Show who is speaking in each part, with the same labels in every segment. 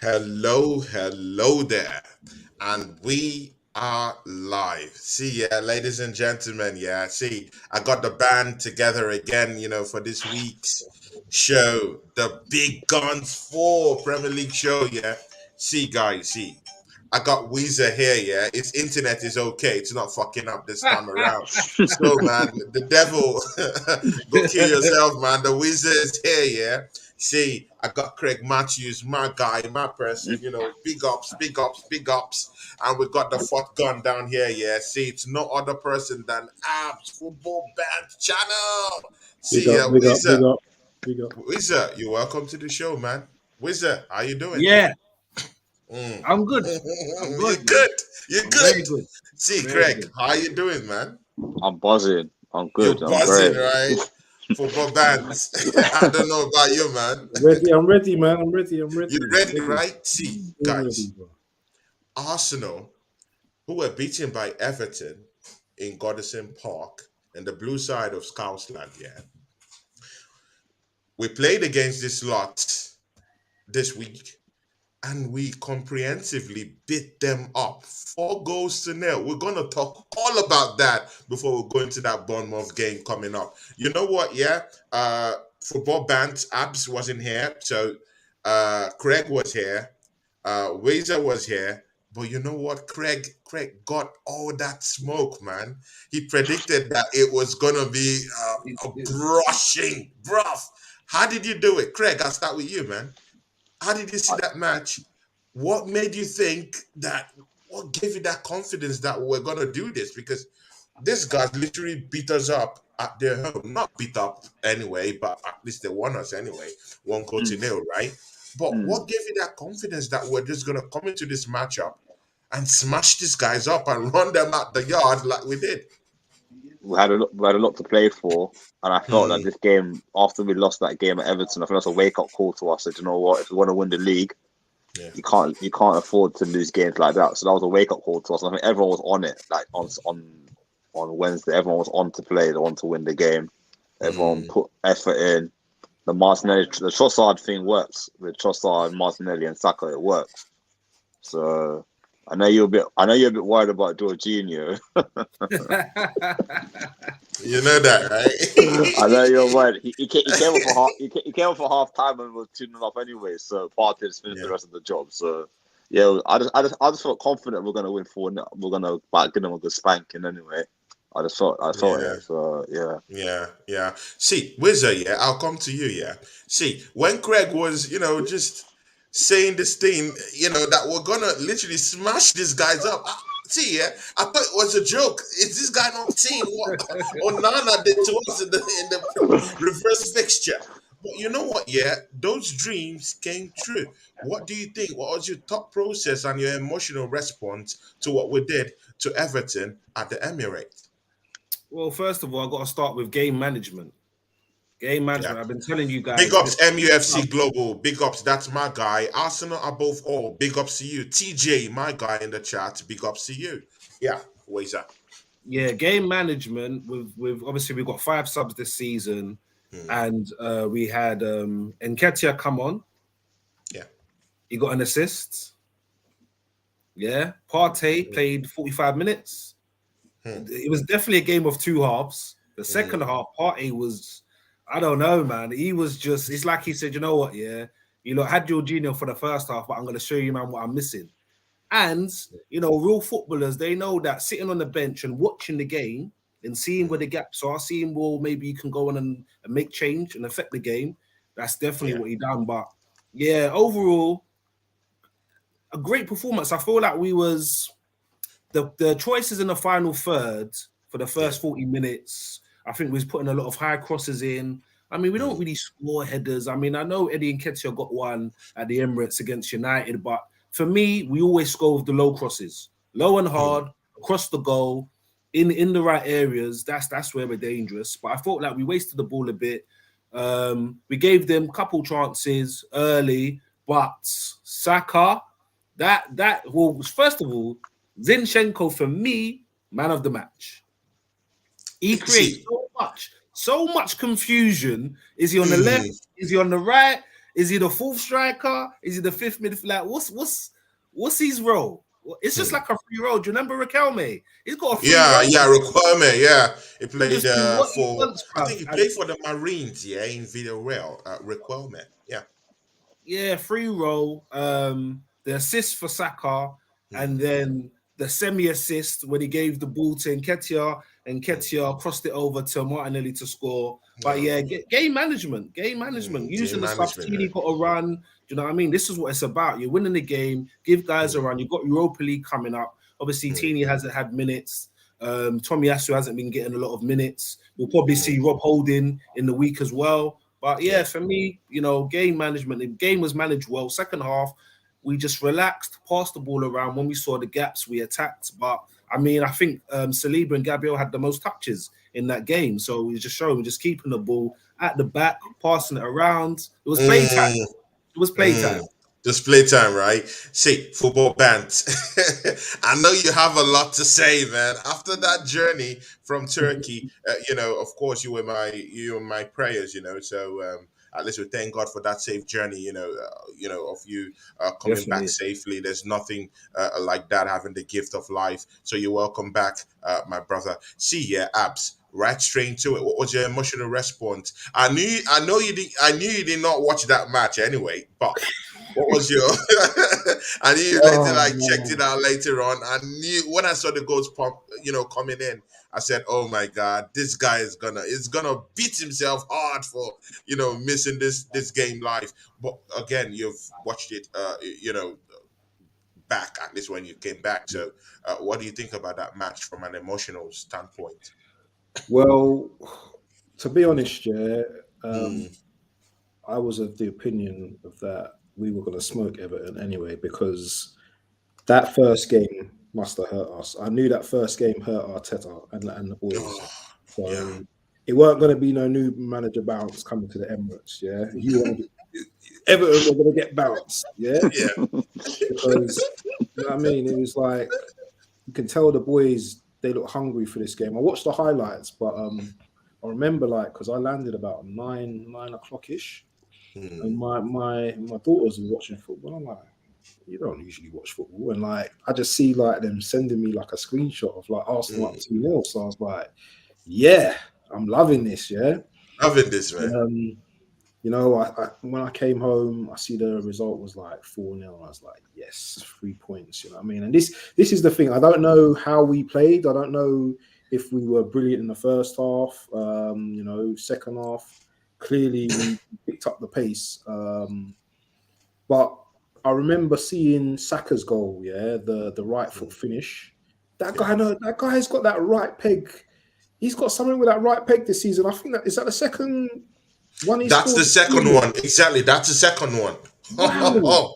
Speaker 1: Hello there. And we are live. See, yeah, ladies and gentlemen, yeah, see, I got the band together again, for this week's show, the Big Guns 4 Premier League show, yeah. See, guys, see, I got Weezer here, yeah. His internet is okay. It's not fucking up this time around. So, man, the devil, go kill yourself, man. The Weezer is here, yeah. See, I got Craig Matthews, my guy, my person, big ups, big ups, big ups. And we got the fourth gun down here, yeah. See, it's no other person than Abs Football Band Channel. See, Weezer,
Speaker 2: big up.
Speaker 1: Weezer, you're welcome to the show, man. Weezer, how you doing?
Speaker 3: Yeah,
Speaker 1: Mm.
Speaker 3: I'm good. I'm
Speaker 1: You're
Speaker 3: good, man.
Speaker 1: good. You're
Speaker 3: I'm
Speaker 1: good.
Speaker 3: very good.
Speaker 1: See,
Speaker 3: Very
Speaker 1: Craig,
Speaker 3: good.
Speaker 1: how you doing, man?
Speaker 4: I'm buzzing. I'm good.
Speaker 1: You're
Speaker 4: I'm
Speaker 1: buzzing,
Speaker 4: great.
Speaker 1: right? Football bands. I don't know about you, man.
Speaker 2: I'm ready, man. I'm ready.
Speaker 1: You ready, right? See,
Speaker 2: I'm ready,
Speaker 1: guys,
Speaker 2: bro.
Speaker 1: Arsenal, who were beaten by Everton in Goodison Park and the blue side of Scousland, yeah. We played against this lot this week and we comprehensively beat them up 4 goals to 0. We're gonna talk all about that before we go into that Bournemouth game coming up. You know what? Yeah, football band Abs wasn't here, so Craig was here, Wazer was here. But you know what? Craig got all that smoke, man. He predicted that it was gonna be a
Speaker 3: It's
Speaker 1: brushing, bruv. How did you do it, Craig? I'll start with you, man. How did you see that match? What made you think that? What gave you that confidence that we're gonna do this? Because this guys literally beat us up at their home. Not beat up anyway, but at least they won us anyway. 1 goal to 0, right? But
Speaker 4: Mm.
Speaker 1: what gave you that confidence that we're just gonna come into this matchup and smash these guys up and run them out the yard like we did?
Speaker 4: We had a lot to play for, and I felt that
Speaker 1: Hmm.
Speaker 4: this game, after we lost that game at Everton, I think that's a wake up call to us. That you know what, if we want to win the league,
Speaker 1: Yeah.
Speaker 4: you can't afford to lose games like that. So that was a wake up call to us. And I think everyone was on it, like on Wednesday. Everyone was on to play, they want to win the game. Everyone
Speaker 1: Hmm.
Speaker 4: put effort in. The Trossard thing works with Trossard, Martinelli, and Saka. It works. So I know you're a bit worried about Jorginho.
Speaker 1: You know that,
Speaker 4: I know
Speaker 1: right?
Speaker 4: you're worried. He came off for half time and was 2-0 up anyway. So Partey's finished the
Speaker 1: Yeah.
Speaker 4: rest of the job. So yeah, I just felt confident we're gonna win 4-0. We're gonna give them a good spanking anyway. I felt
Speaker 1: Yeah.
Speaker 4: it. So yeah.
Speaker 1: Yeah. See, Wizard, yeah, I'll come to you, yeah. See, when Craig was, just saying this thing, that we're gonna literally smash these guys up. See, yeah, I thought it was a joke. Is this guy not seeing what Onana did to us in the reverse fixture? But you know what, yeah, those dreams came true. What do you think? What was your thought process and your emotional response to what we did to Everton at the Emirates?
Speaker 3: well, first of all, I got to start with game management. Game
Speaker 1: Yeah.
Speaker 3: management. I've been telling you
Speaker 1: Big
Speaker 3: guys
Speaker 1: ups
Speaker 3: this.
Speaker 1: MUFC Global. Big ups, that's my guy. Arsenal above all. Big ups to you. TJ, my guy in the chat. Big ups to you. Yeah, where's that?
Speaker 3: Yeah, game management. With obviously we've got 5 subs this season,
Speaker 1: Hmm.
Speaker 3: and we had Nketiah come on.
Speaker 1: Yeah.
Speaker 3: He got an assist. Yeah, Partey played 45 minutes.
Speaker 1: Hmm.
Speaker 3: It was definitely a game of two halves. The second
Speaker 1: Hmm.
Speaker 3: half, Partey was, I don't know, man. He was just, it's like he said, you know what, yeah, had Jorginho for the first half, but I'm going to show you, man, what I'm missing. And, real footballers, they know that sitting on the bench and watching the game and seeing where the gaps are, seeing, well, maybe you can go on and make change and affect the game. That's definitely
Speaker 1: Yeah.
Speaker 3: what he done. But, yeah, overall, a great performance. I feel like we was the choices in the final third for the
Speaker 1: Yeah.
Speaker 3: first 40 minutes. I think we was putting a lot of high crosses in. I mean, we don't
Speaker 1: Hmm.
Speaker 3: really score headers. I mean, I know Eddie Nketiah got one at the Emirates against United, but for me, we always score with the low crosses, low and
Speaker 1: Hmm.
Speaker 3: hard, across the goal, in the right areas. That's where we're dangerous. But I felt like we wasted the ball a bit. We gave them a couple chances early, but Saka, well, first of all, Zinchenko for me, man of the match. He creates
Speaker 1: See,
Speaker 3: so much confusion. Is he on the
Speaker 1: hmm.
Speaker 3: left? Is he on the right? Is he the fourth striker? Is he the fifth midfielder? Like, what's his role? It's just like a free role. Do you remember Raquelme? He's got a free
Speaker 1: Yeah,
Speaker 3: role.
Speaker 1: yeah, requirement. Yeah, he
Speaker 3: He
Speaker 1: played
Speaker 3: just do what he
Speaker 1: for.
Speaker 3: wants,
Speaker 1: I
Speaker 3: bruv.
Speaker 1: think he
Speaker 3: And
Speaker 1: played for the Marines. Yeah, in Villarreal. Requirement. Yeah.
Speaker 3: yeah, free role. The assist for Saka, and
Speaker 1: Mm,
Speaker 3: then the semi-assist when he gave the ball to Nketiah, and Nketiah crossed it over to Martinelli to score. But
Speaker 1: yeah.
Speaker 3: yeah, game management, using
Speaker 1: Team
Speaker 3: the stuff
Speaker 1: management.
Speaker 3: Tini got to run. Do you know what I mean? This is what it's about. You're winning the game, give guys a
Speaker 1: Mm,
Speaker 3: run. You've got Europa League coming up. Obviously,
Speaker 1: mm,
Speaker 3: Tini hasn't had minutes. Tommy Asu hasn't been getting a lot of minutes. We'll probably
Speaker 1: mm,
Speaker 3: see Rob Holding in the week as well. But yeah,
Speaker 1: yeah.
Speaker 3: for me, game management. The game was managed well. Second half, we just relaxed, passed the ball around. When we saw the gaps, we attacked. But I mean, I think Saliba and Gabriel had the most touches in that game. So we just showing, we're just keeping the ball at the back, passing it around. It was playtime.
Speaker 1: Mm,
Speaker 3: It was playtime.
Speaker 1: Just playtime, right? See, football band. I know you have a lot to say, man. After that journey from Turkey, of course, you were my prayers, So at least we thank God for that safe journey, of you coming back
Speaker 3: Definitely.
Speaker 1: safely. There's nothing like that having the gift of life. So you're welcome back, my brother. See, yeah, abs. Right straight into it. What was your emotional response? I knew you did not watch that match anyway, but what was your? I knew you later
Speaker 2: Oh
Speaker 1: like checked it
Speaker 2: man.
Speaker 1: out later on. I knew when I saw the goals pump, coming in. I said, "Oh my God, this guy is gonna beat himself hard for missing this game live." But again, you've watched it, back at least when you came back. So, what do you think about that match from an emotional standpoint?
Speaker 2: Well, to be honest, yeah,
Speaker 1: Mm,
Speaker 2: I was of the opinion of that we were going to smoke Everton anyway because that first game must have hurt us. I knew that first game hurt Arteta and the boys.
Speaker 1: oh, yeah,
Speaker 2: So it weren't going to be no new manager bounce coming to the Emirates. Yeah, you want to get Everton were going to get bounced. Yeah,
Speaker 1: yeah.
Speaker 2: because you know what I mean. It was like you can tell the boys they look hungry for this game. I watched the highlights, but I remember like because I landed about nine o'clock ish, and
Speaker 1: Mm,
Speaker 2: my daughters were watching football. I'm like, you don't usually watch football, and like I just see like them sending me like a screenshot of like Arsenal up
Speaker 1: mm.
Speaker 2: 2-0. So I was like, yeah, I'm loving this. Yeah.
Speaker 1: Loving this, man.
Speaker 2: Um, I when I came home, I see the result was like 4-0. I was like, yes, 3 points. You know what I mean? And this is the thing. I don't know how we played. I don't know if we were brilliant in the first half. Second half, clearly we picked up the pace. But I remember seeing Saka's goal. Yeah, the right foot
Speaker 1: Mm,
Speaker 2: finish. That
Speaker 1: yeah.
Speaker 2: guy, no, that guy's got that right peg. He's got something with that right peg this season. I think that is that the second one he
Speaker 1: That's
Speaker 2: scored
Speaker 1: the
Speaker 2: this
Speaker 1: second
Speaker 2: season.
Speaker 1: one. Exactly. That's the second one.
Speaker 2: Wow.
Speaker 1: Oh,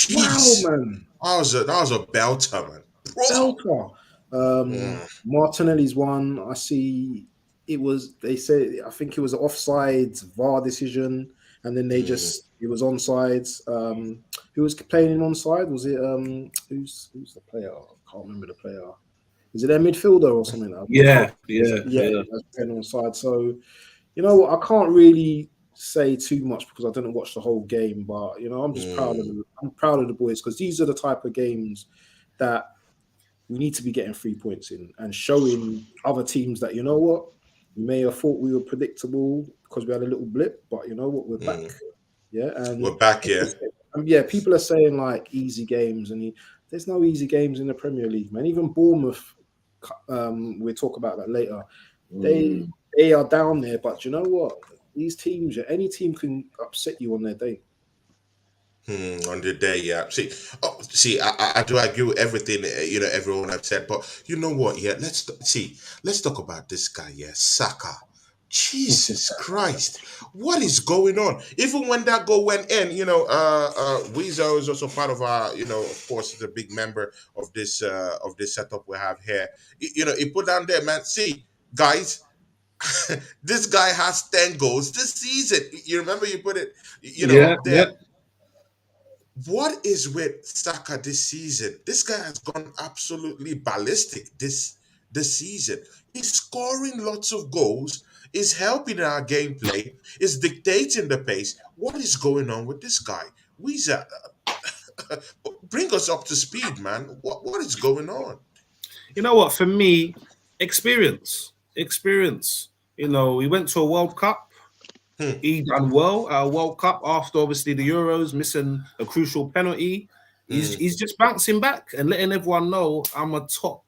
Speaker 2: Wow,
Speaker 1: jeez.
Speaker 2: man.
Speaker 1: That was a belter, man. Bro.
Speaker 2: Belter.
Speaker 1: Mm,
Speaker 2: Martinelli's one. I see it was they said I think it was an offsides VAR decision, and then
Speaker 1: mm,
Speaker 2: it was onside. Who was playing in onside? Was it who's the player? I can't remember the player. Is it their midfielder or something? I can't.
Speaker 3: Yeah, yeah,
Speaker 2: Yeah,
Speaker 3: yeah.
Speaker 2: that's playing onside. So you know what? I can't really say too much because I didn't watch the whole game. But I'm just
Speaker 1: mm,
Speaker 2: I'm proud of the boys because these are the type of games that we need to be getting 3 points in and showing other teams that what we may have thought we were predictable because we had a little blip, but you know what, we're back.
Speaker 1: mm.
Speaker 2: Yeah,
Speaker 1: We're
Speaker 2: and
Speaker 1: back here.
Speaker 2: yeah, people are saying like easy games, and there's no easy games in the Premier League, man. Even Bournemouth, we'll talk about that later. They
Speaker 3: Mm.
Speaker 2: they are down there, but you know what? These teams, any team can upset you on their day.
Speaker 1: On the day, yeah. I do agree with everything everyone have said, but you know what? Yeah, let's talk about this guy. Yeah, Saka. Jesus Christ, what is going on? Even when that goal went in, Weezo is also part of our, of course, is a big member of this setup we have here. He put down there, man. See, guys, this guy has 10 goals this season. You remember you put it,
Speaker 3: Yeah,
Speaker 1: there.
Speaker 3: yeah.
Speaker 1: What is with Saka this season? This guy has gone absolutely ballistic this season. He's scoring lots of goals. is helping our gameplay, is dictating the pace. What is going on with this guy? Weezer, bring us up to speed, man. What is going on?
Speaker 3: You know what? For me, experience. You know, we went to a World Cup.
Speaker 1: Hmm.
Speaker 3: He done well at a World Cup after obviously the Euros, missing a crucial penalty. He's just bouncing back and letting everyone know I'm a top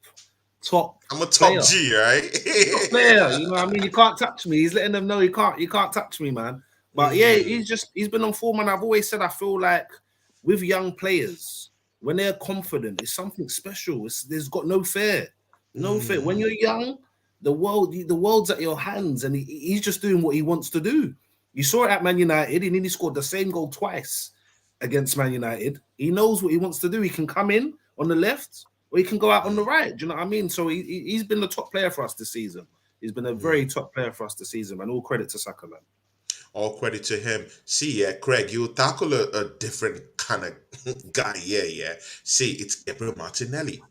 Speaker 1: I'm a top
Speaker 3: player.
Speaker 1: G, right?
Speaker 3: Top player. You know what I mean? You can't touch me. He's letting them know you can't touch me, man. But yeah, he's been on form, and I've always said I feel like with young players, when they're confident, it's something special. There's got no fear. No fear. When you're young, the world's at your hands, and he's just doing what he wants to do. You saw it at Man United, and then he scored the same goal twice against Man United. He knows what he wants to do. He can come in on the left, or he can go out on the right. Do you know what I mean? So he's been the top player for us this season. He's been a very top player for us this season, and all credit to Saka, man.
Speaker 1: All credit to him. See, yeah, Craig, you tackle a different kind of guy. Yeah. See, it's Gabriel Martinelli.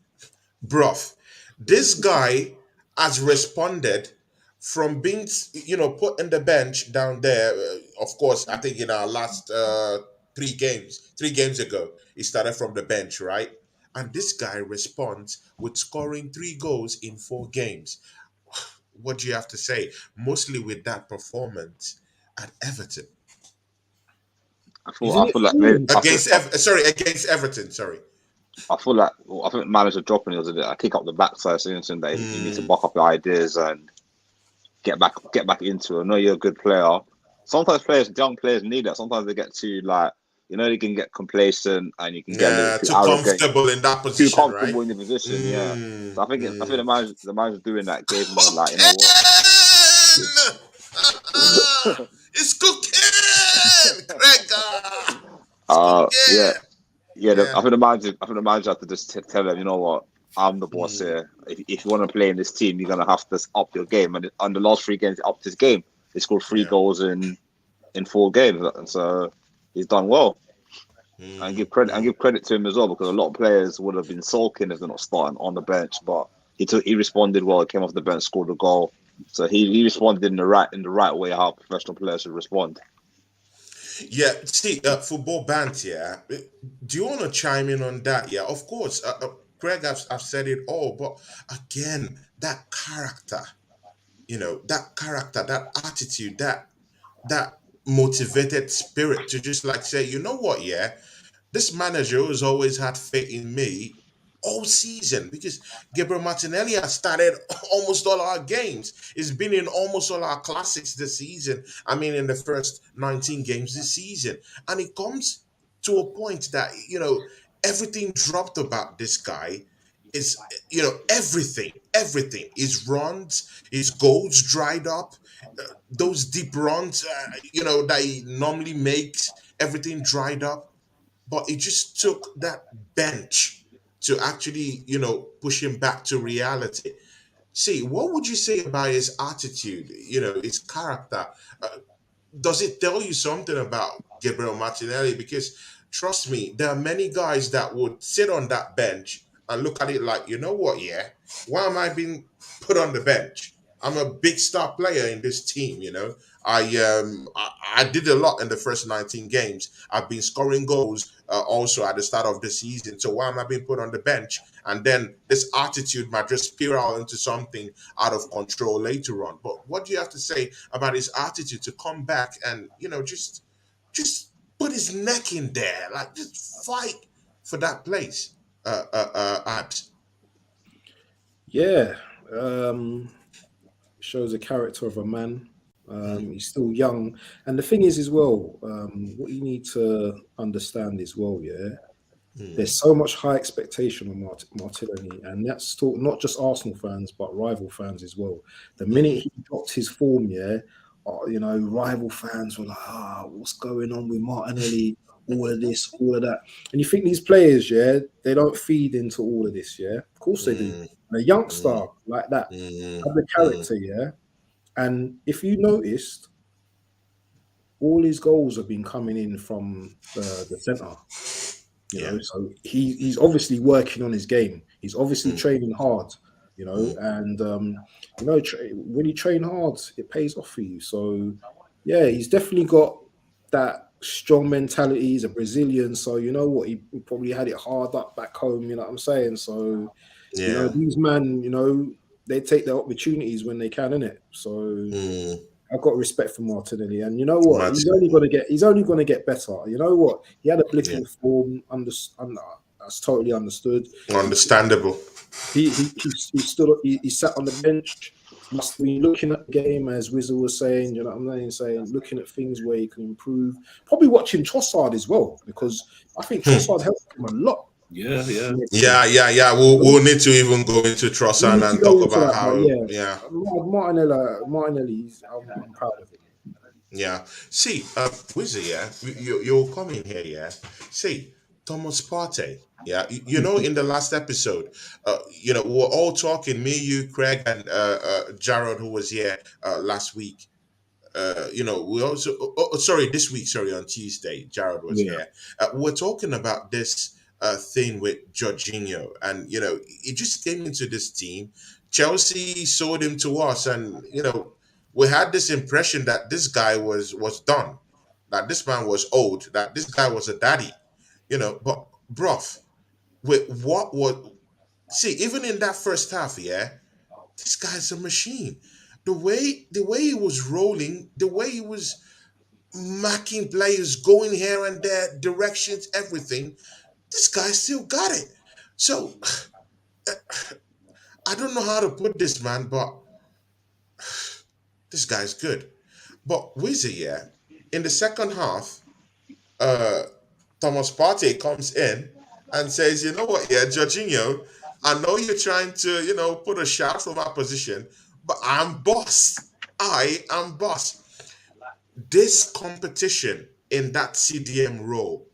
Speaker 1: Bruv, this guy has responded from being, put in the bench down there. Of course, I think in our last 3 games ago, he started from the bench, right? And this guy responds with scoring 3 goals in 4 games. What do you have to say? Mostly with that performance at Everton
Speaker 2: Isn't it
Speaker 4: feel like
Speaker 2: form?
Speaker 1: against Everton. Sorry.
Speaker 4: I feel like I think manager dropping it was a bit. I kick up the backside, saying that you need to buck up your ideas and get back into it. I know you're a good player. Sometimes young players need that. Sometimes they get too they can get complacent and you can get a little too
Speaker 1: Too
Speaker 4: arrogant,
Speaker 1: comfortable in that
Speaker 4: too
Speaker 1: position,
Speaker 4: comfortable
Speaker 1: right?
Speaker 4: in the position. Yeah. So I think the manager doing that gave him
Speaker 1: Cooking! It's cooking, Gregor. It's
Speaker 4: yeah.
Speaker 1: cooking. Yeah.
Speaker 4: I think the manager had to just tell them, you know what, I'm the boss here. If you want to play in this team, you're gonna have to up your game. And on the last 3 games, he upped his game. He scored 3 goals in 4 games, and so he's done well. And give credit to him as well, because a lot of players would have been sulking if they're not starting on the bench. But he responded well. He came off the bench, scored a goal. So he responded in the right way how professional players should respond.
Speaker 1: Yeah, see, football band, yeah. Do you want to chime in on that? Yeah, of course. Greg, I've said it all, but again, that character, that attitude, that motivated spirit to just like say, you know what, yeah, this manager has always had faith in me all season because Gabriel Martinelli has started almost all our games. He's been in almost all our classics this season. I mean, in the first 19 games this season. And it comes to a point that, everything dropped about this guy is, everything. His runs, his goals dried up, those deep runs, that he normally makes, everything dried up, but it just took that bench to actually, push him back to reality. See, what would you say about his attitude, his character? Uh, does it tell you something about Gabriel Martinelli? Because trust me, there are many guys that would sit on that bench and look at it like, you know what, yeah, why am I being put on the bench? I'm a big star player in this team, I did a lot in the first 19 games. I've been scoring goals also at the start of the season. So why am I being put on the bench? And then this attitude might just spiral into something out of control later on. But what do you have to say about his attitude to come back and just put his neck in there, like just fight for that place? Abs.
Speaker 2: Yeah, shows the character of a man. He's still young, and the thing is, as well, what you need to understand as well, yeah, there's so much high expectation on Martinelli, and that's not just Arsenal fans, but rival fans as well. The minute he dropped his form, yeah, rival fans were like, what's going on with Martinelli? All of this, all of that. And you think these players, yeah, they don't feed into all of this, yeah? Of course they do. And a youngster like that, have the character, yeah? And if you noticed, all his goals have been coming in from the centre. So he's obviously working on his game. He's obviously training hard. you know, and you know, when you train hard, it pays off for you. So yeah, he's definitely got that strong mentality. He's a Brazilian, so you know what, he probably had it hard up back home. You know what I'm saying? So you know,
Speaker 1: Yeah.
Speaker 2: these men, you know, they take their opportunities when they can, innit? So
Speaker 1: Mm.
Speaker 2: I've got respect for Martinelli, and you know what,
Speaker 1: Martin.
Speaker 2: he's only gonna get better. You know what, he had a blip
Speaker 1: Yeah.
Speaker 2: in form. That's totally understood.
Speaker 1: Understandable.
Speaker 2: He stood up. He sat on the bench. Must be looking at the game, as Wizzle was saying. You know what I'm saying? Looking at things where he can improve. Probably watching Trossard as well, because I think Trossard helped him a lot.
Speaker 3: Yeah, yeah.
Speaker 1: Yeah. We'll need to even go into
Speaker 2: We
Speaker 1: Trossard
Speaker 2: need to
Speaker 1: and
Speaker 2: go
Speaker 1: talk
Speaker 2: into
Speaker 1: about
Speaker 2: that, but
Speaker 1: how.
Speaker 2: yeah,
Speaker 1: Yeah.
Speaker 2: Martinelli, I'm proud of him.
Speaker 1: Yeah. See, Wizzy, yeah, you're coming here, yeah. See, Thomas Partey, yeah. You know, in the last episode, you know, we were all talking, me, you, Craig, and Jared, who was here last week. You know, we also, sorry, this week, sorry, on Tuesday, Jared was
Speaker 3: Yeah.
Speaker 1: here. We're talking about this thing with Jorginho, and you know, he just came into this team. Chelsea sold him to us, and you know, we had this impression that this guy was done, that this man was old, that this guy was a daddy, you know. But bruv, with what was see, even in that first half, yeah, this guy's a machine. The way he was rolling, the way he was marking players, going here and there, directions, everything. This guy still got it. So I don't know how to put this, man, but this guy's good. But Wizzy, yeah, in the second half, uh, Thomas Partey comes in and says, you know what, yeah, Jorginho, I know you're trying to, you know, put a shot from our position, but I'm boss. I am boss. This competition in that CDM role,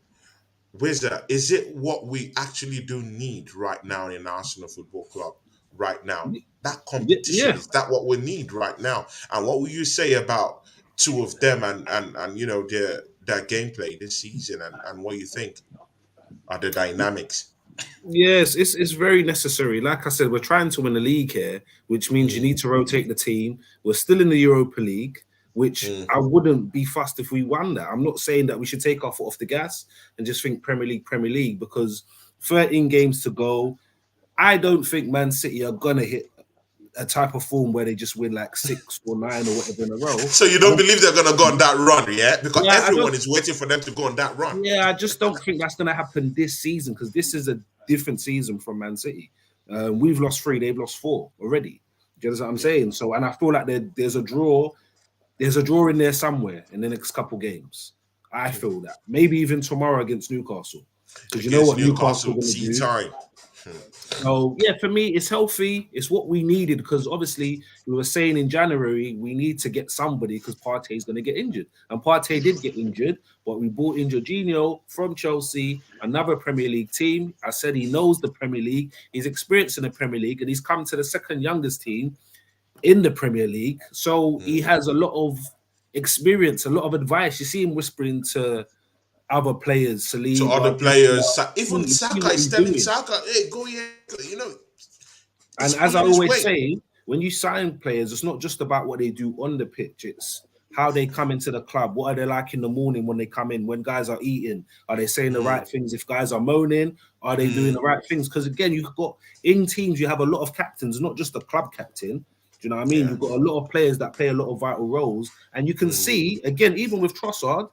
Speaker 1: Wizard, is it what we actually do need right now in Arsenal Football Club? Right now, that competition,
Speaker 3: Yeah.
Speaker 1: is that what we need right now? And what will you say about two of them and you know their gameplay this season and what you think are the dynamics?
Speaker 3: Yes, it's very necessary. Like I said, we're trying to win the league here, which means you
Speaker 1: Mm,
Speaker 3: need to rotate the team. We're still in the Europa League, which
Speaker 1: mm,
Speaker 3: I wouldn't be fussed if we won that. I'm not saying that we should take our foot off the gas and just think Premier League, because 13 games to go. I don't think Man City are gonna hit a type of form where they just win like 6 or 9 or whatever in a row.
Speaker 1: So you don't believe they're gonna go on that run, yeah? Because
Speaker 3: Yeah, I
Speaker 1: everyone
Speaker 3: don't.
Speaker 1: is waiting for them to go on that run.
Speaker 3: Yeah, I just don't think that's going to happen this season, because this is a different season from Man City. We've lost 3, they've lost 4 already. Do you know what I'm
Speaker 1: Yeah.
Speaker 3: saying? So, and I feel like there's a draw in there somewhere in the next couple games. I feel that maybe even tomorrow against Newcastle, because you know
Speaker 1: Against
Speaker 3: what Newcastle are
Speaker 1: Newcastle,
Speaker 3: going to
Speaker 1: tea
Speaker 3: do.
Speaker 1: time.
Speaker 3: So yeah, for me, it's healthy. It's what we needed, because obviously we were saying in January we need to get somebody because Partey is going to get injured, and Partey did get injured. But we bought in Jorginho from Chelsea, another Premier League team. I said he knows the Premier League. He's experienced in the Premier League, and he's come to the second youngest team in the Premier League. So he has a lot of experience, a lot of advice. You see him whispering to other players,
Speaker 1: To other
Speaker 3: Saliba,
Speaker 1: players, even
Speaker 3: you see
Speaker 1: Saka
Speaker 3: what
Speaker 1: is
Speaker 3: he's
Speaker 1: telling
Speaker 3: doing.
Speaker 1: Saka, "Hey, go here." You know,
Speaker 3: And
Speaker 1: he's
Speaker 3: as I
Speaker 1: pulling his
Speaker 3: always
Speaker 1: weight.
Speaker 3: say, when you sign players, it's not just about what they do on the pitch, it's how they come into the club. What are they like in the morning when they come in? When guys are eating, are they saying the
Speaker 1: Mm,
Speaker 3: right things? If guys are moaning, are they doing
Speaker 1: mm,
Speaker 3: the right things? Because again, you've got in teams, you have a lot of captains, not just the club captain. Do you know what I mean?
Speaker 1: yeah.
Speaker 3: You've got a lot of players that play a lot of vital roles. And you can
Speaker 1: Mm,
Speaker 3: see, again, even with Trossard,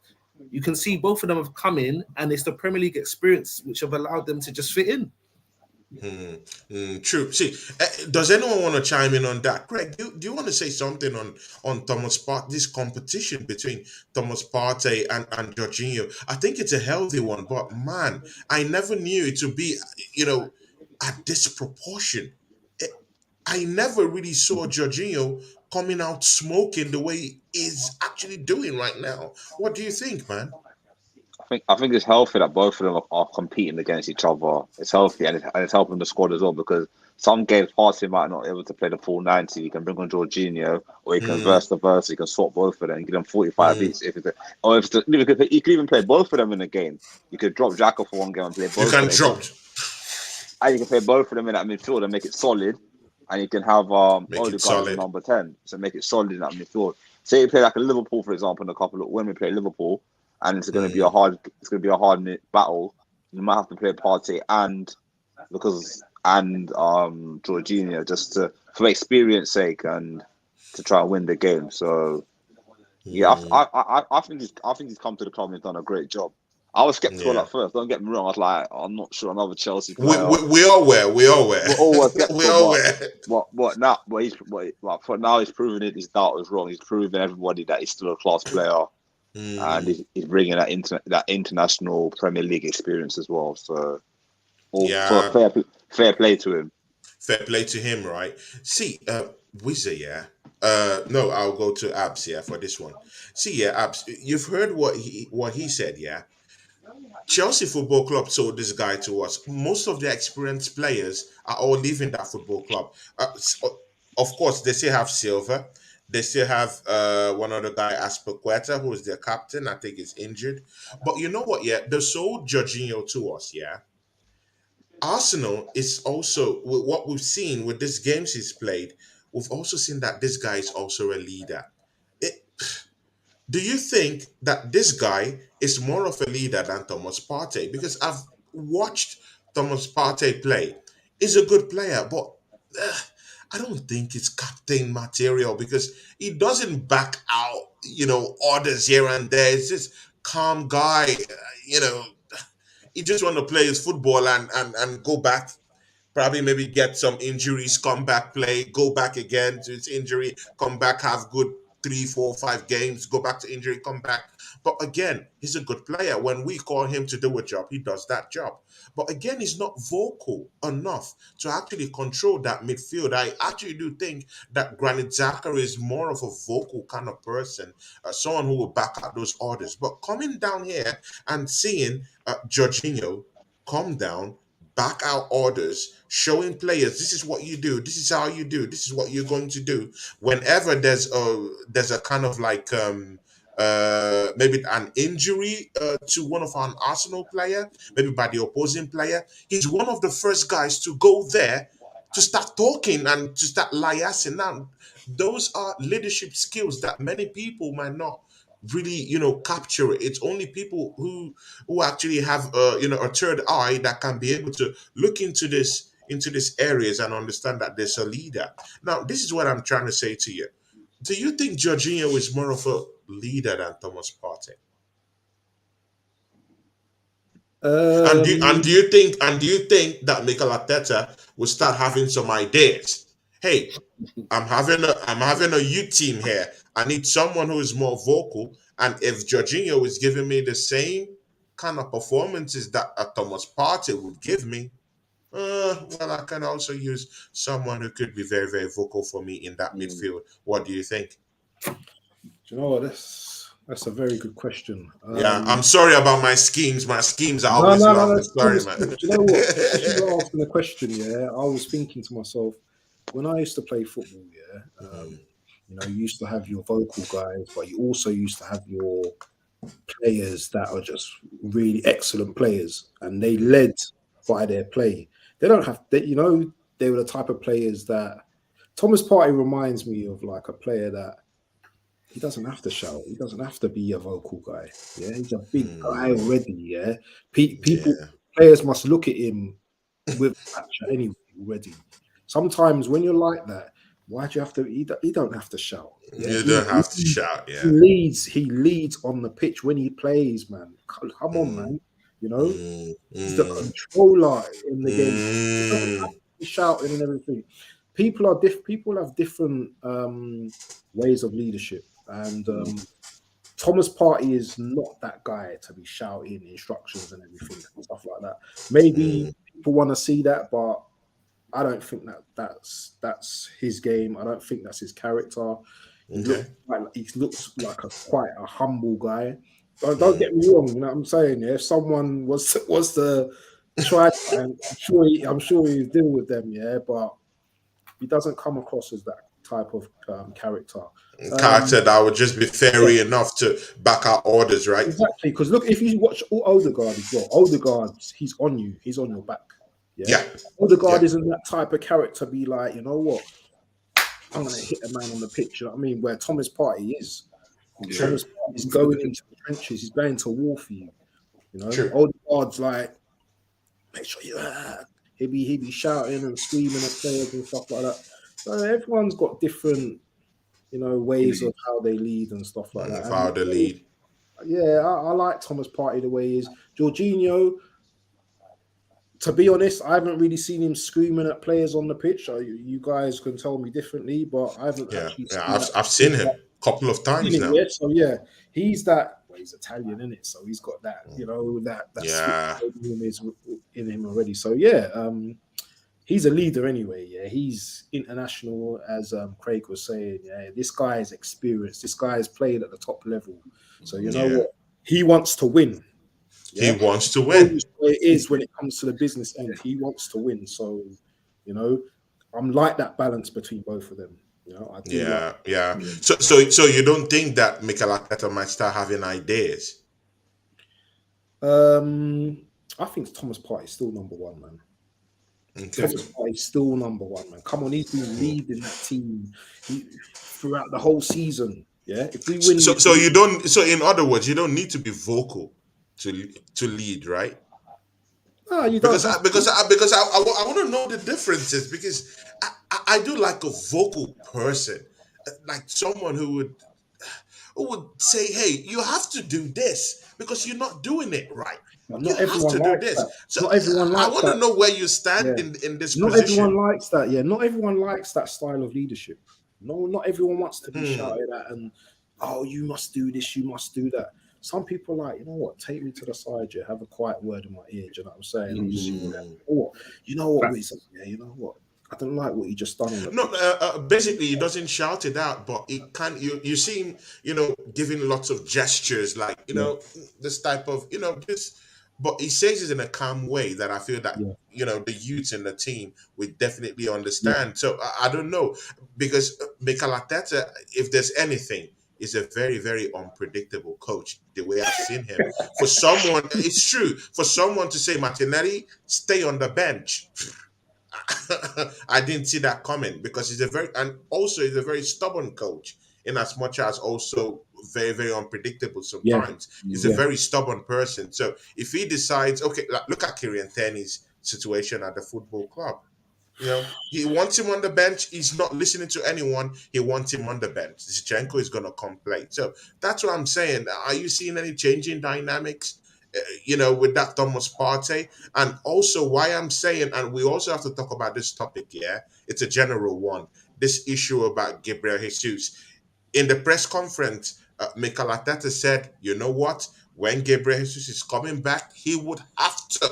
Speaker 3: you can see both of them have come in, and it's the Premier League experience which have allowed them to just fit in.
Speaker 1: true. See, does anyone want to chime in on that? Greg, do you want to say something on Thomas Partey, this competition between Thomas Partey and Jorginho? I think it's a healthy one, but man, I never knew it to be, you know, at this proportion. Eh, I never really saw Jorginho coming out smoking the way he is actually doing right now. What do you think, man?
Speaker 4: I think it's healthy that both of them are competing against each other. It's healthy, and it's helping the squad as well, because some games Partey might not be able to play the full 90. You can bring on Jorginho, or you can
Speaker 1: Mm,
Speaker 4: verse the verse. You can swap both of them and give them 45
Speaker 1: mm.
Speaker 4: each. You could even play both of them in a game. You could drop Jacko for one game and play
Speaker 1: You
Speaker 4: both of
Speaker 1: can
Speaker 4: them.
Speaker 1: drop.
Speaker 4: And you can play both of them in that midfield and make it solid. and you can have
Speaker 1: Make it
Speaker 4: Odegaard as a
Speaker 1: solid.
Speaker 4: number 10, so make it solid in that midfield. Say you play like a Liverpool, for example, in a couple of when we play Liverpool, and it's going to be a hard battle. You might have to play Partey and Jorginho just for experience sake and to try and win the game. So yeah, I think he's come to the club and he's done a great job. I was skeptical
Speaker 1: Yeah.
Speaker 4: at first. Don't get me wrong. I was like, I'm not sure another Chelsea
Speaker 1: We,
Speaker 4: player.
Speaker 1: we, we all were. We all were.
Speaker 4: We're always
Speaker 1: We
Speaker 4: skeptical,
Speaker 1: all were.
Speaker 4: but now, for now, he's proven it. His doubt was wrong. He's proven everybody that he's still a class player, and he's bringing that international Premier League experience as well. So, so fair play to him.
Speaker 1: Fair play to him, right? See, Wizard, yeah. No, I'll go to Abs, yeah, for this one. See, yeah, Abs, you've heard what he said, yeah. Chelsea Football Club sold this guy to us. Most of the experienced players are all leaving that football club. Of course, they still have Silva. They still have one other guy, Asperqueta, who is their captain. I think is injured. But you know what? Yeah, they sold Jorginho to us. Yeah, Arsenal is also with what we've seen with these games he's played. We've also seen that this guy is also a leader. It, do you think that this guy is more of a leader than Thomas Partey? Because I've watched Thomas Partey play. He's a good player, but uh, I don't think it's captain material because he doesn't back out, orders here and there. It's just calm guy, you know. He just want to play his football and go back, probably maybe get some injuries, come back, play, go back again to his injury, come back, have good 3, 4, 5 games, go back to injury, come back. But again, he's a good player. When we call him to do a job, he does that job. But again, he's not vocal enough to actually control that midfield. I actually do think that Granit Xhaka is more of a vocal kind of person, someone who will back up those orders. But coming down here and seeing Jorginho come down, back out orders, showing players this is what you do, this is how you do, this is what you're going to do. Whenever there's a kind of like maybe an injury to one of our Arsenal player, maybe by the opposing player, he's one of the first guys to go there to start talking and to start liaising. Now, those are leadership skills that many people might not really capture it. It's only people who actually have a third eye that can be able to look into these areas and understand that there's a leader. Now, this is what I'm trying to say to you. Do you think Jorginho is more of a leader than Thomas Partey? And do you think that Mikel Arteta will start having some ideas? Hey, I'm having a youth team here. I need someone who is more vocal. And if Jorginho is giving me the same kind of performances that a Thomas Partey would give me, well, I can also use someone who could be very, very vocal for me in that midfield. What do you think?
Speaker 2: Do you know what? That's a very good question.
Speaker 1: Yeah, I'm sorry about my schemes. My schemes are
Speaker 2: No,
Speaker 1: always
Speaker 2: no,
Speaker 1: long.
Speaker 2: no.
Speaker 1: Sorry,
Speaker 2: Do
Speaker 1: man.
Speaker 2: you know what? As you were asking the question, yeah, I was thinking to myself, when I used to play football, yeah, you used to have your vocal guys, but you also used to have your players that are just really excellent players, and they led by their play. They don't have that, they were the type of players that Thomas Partey reminds me of, like a player that he doesn't have to shout. He doesn't have to be a vocal guy. Yeah, he's a big guy already. Yeah, people,
Speaker 1: Yeah.
Speaker 2: players must look at him with stature anyway already. Sometimes when you're like that, why do you have to? He don't have to shout. Yeah,
Speaker 1: You don't have to shout.
Speaker 2: he
Speaker 1: Yeah.
Speaker 2: leads. He leads on the pitch when he plays, man. Come on, man. He's the controller in the game. He doesn't have to be shouting and everything. People have different ways of leadership, and Thomas Partey is not that guy to be shouting instructions and everything and stuff like that. Maybe people want to see that, but I don't think that's his game. I don't think that's his character. He looks like quite a humble guy. Don't get me wrong. You know what I'm saying? Yeah, if someone was to try, I'm sure he'd deal with them. Yeah, but he doesn't come across as that type of character.
Speaker 1: Character that would just be fairy enough to back out orders, right?
Speaker 2: Exactly. Because look, if you watch Odegaard as well, Odegaard, he's on you. He's on your back.
Speaker 1: Yeah.
Speaker 2: Odegaard
Speaker 1: Yeah.
Speaker 2: isn't that type of character. Be like, you know what? I'm gonna hit a man on the pitch. You know what I mean? Where Thomas Partey is.
Speaker 1: True.
Speaker 2: Thomas Partey is going into the trenches. He's going to war for you. You know,
Speaker 1: True.
Speaker 2: Odegaard's like, make sure you. He'd be shouting and screaming at players and stuff like that. So everyone's got different, you know, ways of how they lead and stuff like that.
Speaker 1: Follow
Speaker 2: And
Speaker 1: the lead.
Speaker 2: yeah, I like Thomas Partey the way he is. Jorginho, to be honest, I haven't really seen him screaming at players on the pitch. You guys can tell me differently, but I haven't actually seen that.
Speaker 1: I've seen him a couple of times now.
Speaker 2: Yeah, so yeah, he's that. Well, he's Italian, isn't it? So he's got that, you know, that in him already. So yeah, he's a leader anyway. Yeah, he's international, as Craig was saying. Yeah, this guy is experienced. This guy has played at the top level. So you know what? He wants to win.
Speaker 1: Yeah? He wants to win.
Speaker 2: It is when it comes to the business end. He wants to win. So, you know, I'm like that balance between both of them. You know, I do
Speaker 1: So you don't think that Mikel Arteta might start having ideas?
Speaker 2: I think Thomas Partey is still number one, man. Okay. Thomas Partey is still number one, man. Come on, he's been leading that team throughout the whole season. Yeah, if we win,
Speaker 1: so you don't. So in other words, you don't need to be vocal to lead, right?
Speaker 2: No, you don't.
Speaker 1: Because I want to know the differences, because I do like a vocal person, like someone who would say, hey, you have to do this because you're not doing it right.
Speaker 2: Not everyone likes that.
Speaker 1: So
Speaker 2: not everyone likes
Speaker 1: I want to know where you stand in this
Speaker 2: not
Speaker 1: position.
Speaker 2: Everyone likes that. Yeah, not everyone likes that style of leadership. No, not everyone wants to be shouted at and, oh, you must do this, you must do that. Some people are like, you know what, take me to the side, have a quiet word in my ear, do you know what I'm saying? I'm just, you know what, Wilson? Yeah, you know what? I don't like what you just done.
Speaker 1: Basically, he doesn't shout it out, but it can. You see him, you know, giving lots of gestures, like, you know, this type of, you know, this. But he says it in a calm way that I feel that, you know, the youths in the team would definitely understand. So I don't know, because Mikel Arteta, if there's anything, is a very, very unpredictable coach, the way I've seen him. For someone, it's true, for someone to say, Martinelli, stay on the bench. I didn't see that coming, because he's a very stubborn coach, in as much as also very, very unpredictable sometimes. He's a very stubborn person. So if he decides, okay, look at Kieran Tierney's situation at the football club. You know, he wants him on the bench. He's not listening to anyone. He wants him on the bench. Zinchenko is going to come play. So that's what I'm saying. Are you seeing any changing dynamics, you know, with that Thomas Partey? And also why I'm saying, and we also have to talk about this topic, it's a general one, this issue about Gabriel Jesus. In the press conference, Mikel Arteta said, you know what? When Gabriel Jesus is coming back, he would have to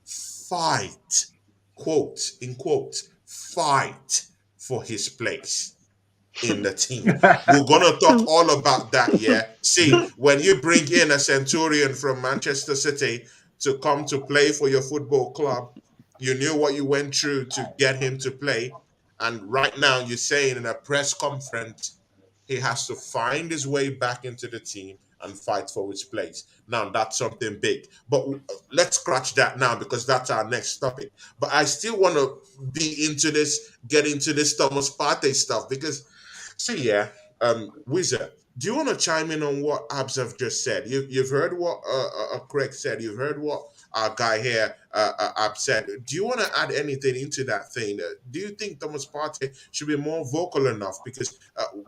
Speaker 1: fight, quote, in quotes, fight for his place in the team. We're going to talk all about that, See, when you bring in a centurion from Manchester City to come to play for your football club, you knew what you went through to get him to play. And right now you're saying in a press conference, he has to find his way back into the team and fight for his place. Now, that's something big. But let's scratch that now, because that's our next topic. But I still want to get into this Thomas Partey stuff, because, Wizard, do you want to chime in on what Abs have just said? You've heard what Craig said. You've heard what our guy here, Abs, said. Do you want to add anything into that thing? Do you think Thomas Partey should be more vocal enough? Because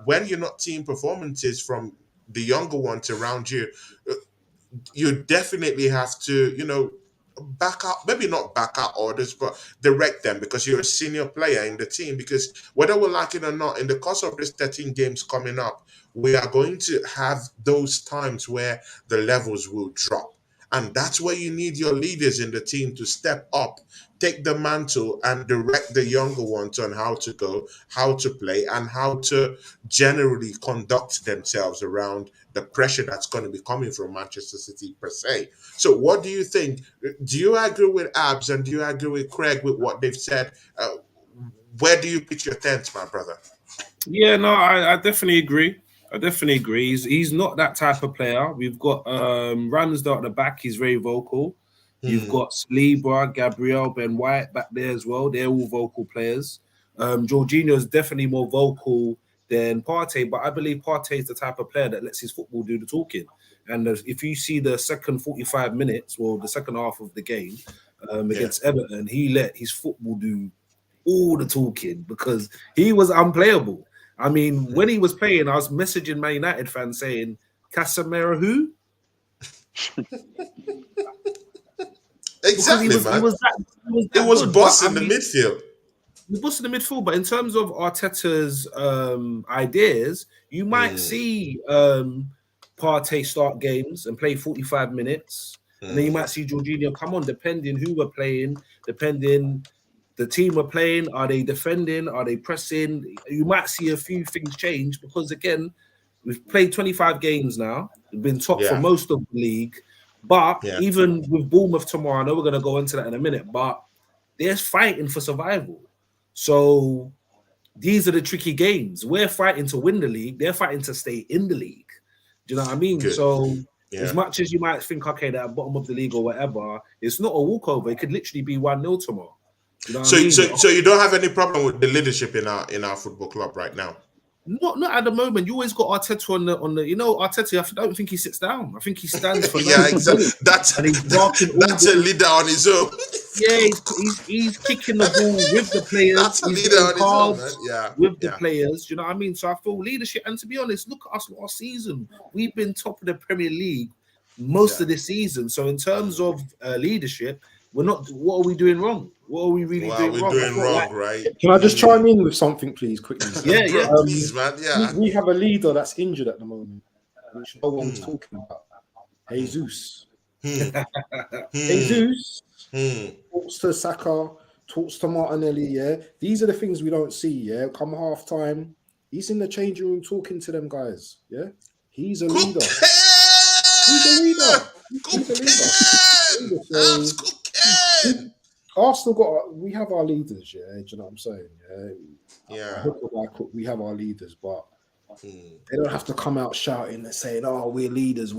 Speaker 1: when you're not seeing performances from the younger ones around you, you definitely have to, you know, back out, maybe not back out orders, but direct them, because you're a senior player in the team. Because whether we like it or not, in the course of this 13 games coming up, we are going to have those times where the levels will drop. And that's where you need your leaders in the team to step up, take the mantle, and direct the younger ones on how to go, how to play, and how to generally conduct themselves around the pressure that's going to be coming from Manchester City per se. So what do you think? Do you agree with Abs, and do you agree with Craig with what they've said? Where do you pitch your tent, my brother?
Speaker 3: Yeah, no, I definitely agree. He's not that type of player. We've got Ramsdale at the back. He's very vocal. You've got Saliba, Gabriel, Ben White back there as well. They're all vocal players. Jorginho is definitely more vocal than Partey, but I believe Partey is the type of player that lets his football do the talking. And if you see the second 45 minutes, well, the second half of the game against Everton, he let his football do all the talking because he was unplayable. I mean, when he was playing, I was messaging Man United fans saying, Casemiro who?
Speaker 1: Exactly, man.
Speaker 3: He was
Speaker 1: it was bossing the midfield.
Speaker 3: He was bossing the midfield, but in terms of Arteta's ideas, you might see Partey start games and play 45 minutes, and then you might see Jorginho come on, depending who we're playing, depending the team we're playing. Are they defending? Are they pressing? You might see a few things change because, again, we've played 25 games now. We've been top for most of the league. But even with Bournemouth tomorrow, I know we're going to go into that in a minute, but they're fighting for survival. So these are the tricky games. We're fighting to win the league. They're fighting to stay in the league. Do you know what I mean? Good. So as much as you might think, okay, they're at the bottom of the league or whatever, it's not a walkover. It could literally be 1-0 tomorrow. You know
Speaker 1: so you don't have any problem with the leadership in our football club right now?
Speaker 3: Not at the moment. You always got Arteta on the. You know, Arteta. I don't think he sits down. I think he stands for.
Speaker 1: Exactly. That's a leader on his own.
Speaker 3: Yeah, he's kicking the ball with the players.
Speaker 1: That's a leader on his own, man. Yeah,
Speaker 3: with the players. You know what I mean? So I feel leadership. And to be honest, look at us last season. We've been top of the Premier League most of the season. So in terms of leadership, we're not. What are we doing wrong? What are we really doing wrong?
Speaker 1: We're doing wrong, right?
Speaker 2: Can I just chime in with something, please, quickly?
Speaker 1: Please, man. Yeah.
Speaker 2: We have a leader that's injured at the moment, which no one's talking about. Jesus. Jesus talks to Saka, talks to Martinelli. Yeah, these are the things we don't see. Yeah, come half time, he's in the changing room talking to them guys. Yeah, he's a leader. He's a leader. Arsenal we have our leaders, yeah. Do you know what I'm saying? Yeah. We have our leaders, but they don't have to come out shouting and saying, "Oh, we're leaders,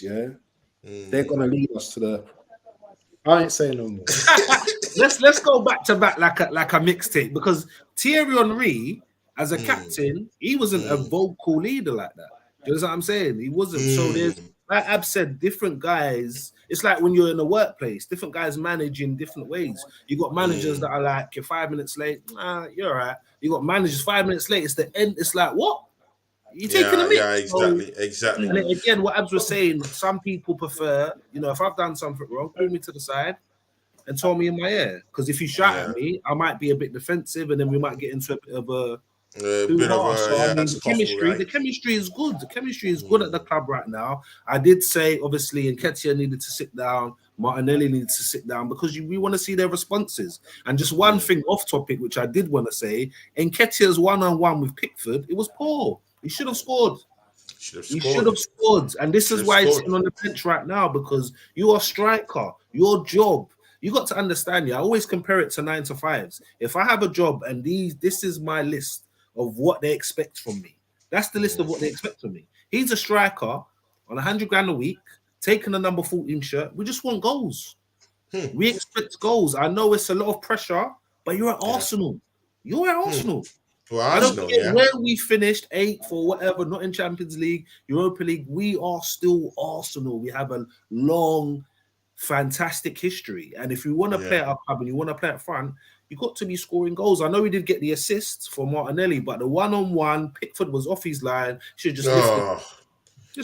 Speaker 2: yeah." They're gonna lead us to the. I ain't saying no more.
Speaker 3: let's go back to back like a mixtape because Thierry Henry, as a captain, he wasn't a vocal leader like that. Do you know what I'm saying? He wasn't. So there's, like Ab said, different guys. It's like when you're in a workplace, different guys manage in different ways. You got managers that are like, you're 5 minutes late, you're all right. You got managers 5 minutes late, it's the end. It's like, what? You taking a minute?
Speaker 1: Yeah, exactly.
Speaker 3: And again, what Abs was saying, some people prefer, if I've done something wrong, pull me to the side and tell me in my ear. Because if you shout at me, I might be a bit defensive, and then we might get into a bit of a chemistry. Right? The chemistry is good. The chemistry is good at the club right now. I did say, obviously, Nketiah needed to sit down. Martinelli needs to sit down because we want to see their responses. And just one thing off topic, which I did want to say, Nketiah's one-on-one with Pickford, it was poor. He should have scored. He should have scored. And this is why he's sitting on the bench right now, because you're a striker. Your job. You got to understand, I always compare it to 9 to 5s. If I have a job and this is my list of what they expect from me. That's the list of what they expect from me. He's a striker on 100 grand a week, taking a number 14 shirt. We just want goals. We expect goals. I know it's a lot of pressure, but you're at Arsenal. You're at Arsenal. I don't care where we finished 8th or whatever, not in Champions League, Europa League. We are still Arsenal. We have a long, fantastic history. And if you want to play at our club and you want to play at front, you got to be scoring goals. I know we did get the assists for Martinelli, but the one-on-one, Pickford was off his line. Should just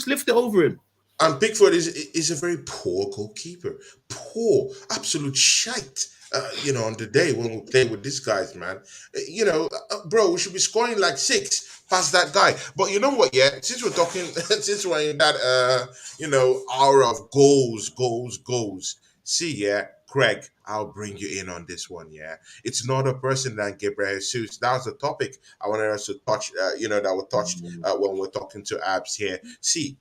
Speaker 3: lift it over him.
Speaker 1: And Pickford is a very poor goalkeeper. Poor, absolute shite. On the day when we play with these guys, man. Bro, we should be scoring like 6 past that guy. But you know what? Yeah, since we're talking, since we're in that, hour of goals. See, Craig, I'll bring you in on this one, It's not a person than Gabriel Jesus. That was a topic I wanted us to touch, that we touched when we're talking to Abs here. See,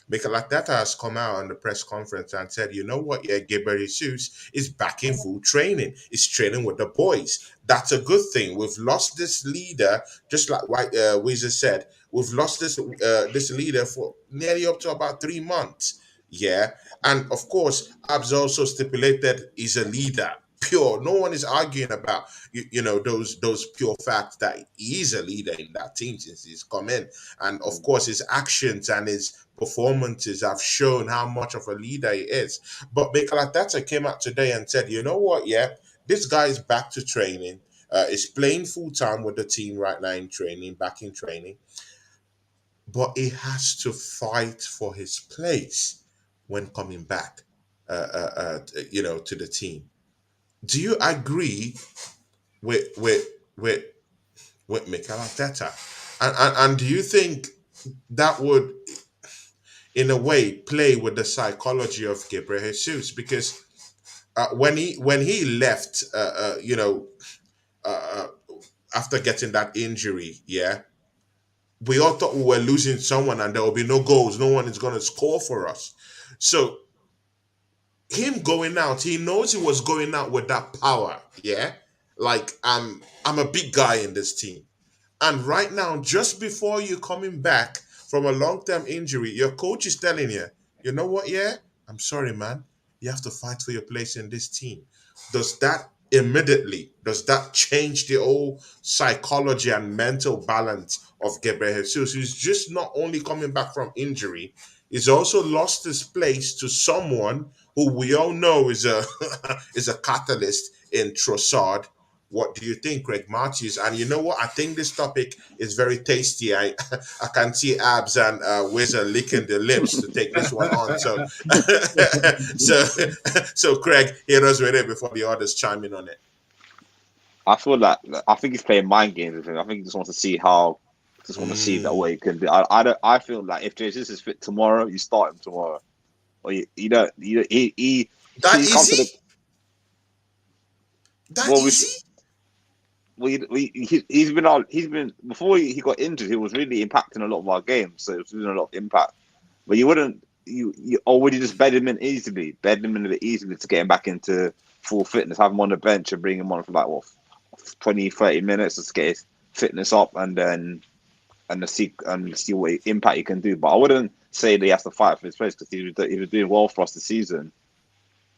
Speaker 1: Mikel Arteta has come out on the press conference and said, you know what, Gabriel Jesus is back in full training. He's training with the boys. That's a good thing. We've lost this leader, just like Weezer said. We've lost this leader for nearly up to about 3 months. Yeah. And of course, Abs also stipulated he's a leader. Pure. No one is arguing about those pure facts that he is a leader in that team since he's come in. And of course, his actions and his performances have shown how much of a leader he is. But Mikel Arteta came out today and said, you know what? Yeah, this guy is back to training. Is playing full time with the team right now in training, back in training, but he has to fight for his place when coming back, to the team. Do you agree with with with Mikel Arteta? And do you think that would, in a way, play with the psychology of Gabriel Jesus? Because when he left, uh, after getting that injury, yeah, we all thought we were losing someone and there will be no goals. No one is going to score for us. So him going out, he knows he was going out with that power. Yeah. Like I'm a big guy in this team. And right now, just before you coming back from a long-term injury, your coach is telling you, you know what, yeah? I'm sorry, man. You have to fight for your place in this team. Does that change the whole psychology and mental balance of Gabriel Jesus, who's just not only coming back from injury, he's also lost his place to someone who we all know is a is a catalyst in Trossard. What do you think, Greg Matthews? And you know what? I think this topic is very tasty. I can see Abs and Wizard licking their lips to take this one on. So so so Craig, hit us with it before the others chime in on it.
Speaker 4: I feel like I think he's playing mind games with him. I think he just wants to see that way he can do. I feel like if Jesus is fit tomorrow, you start him tomorrow. Or he
Speaker 1: That
Speaker 4: he's
Speaker 1: easy? That
Speaker 4: well,
Speaker 1: easy?
Speaker 4: he's been before he got injured, he was really impacting a lot of our games, so it was doing a lot of impact. But you already just bed him in a bit easily to get him back into full fitness, have him on the bench and bring him on for like 20, 30 minutes just to get his fitness up and see what impact he can do. But I wouldn't say that he has to fight for his place because he was doing well for us this season.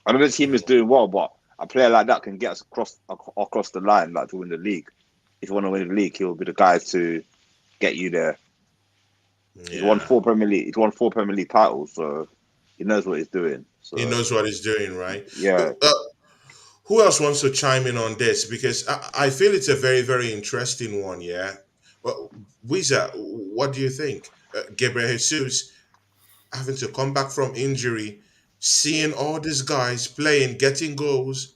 Speaker 4: I know the team is doing well, but a player like that can get us across the line, like to win the league. If you want to win the league, he'll be the guy to get you there.
Speaker 1: Yeah.
Speaker 4: He's won 4 Premier League. He's won 4 Premier League titles, so he knows what he's doing. So,
Speaker 1: He knows what he's doing, right?
Speaker 4: yeah.
Speaker 1: Who else wants to chime in on this? Because I feel it's a very, very interesting one, yeah? Well, Wiza, what do you think? Gabriel Jesus having to come back from injury, seeing all these guys playing, getting goals,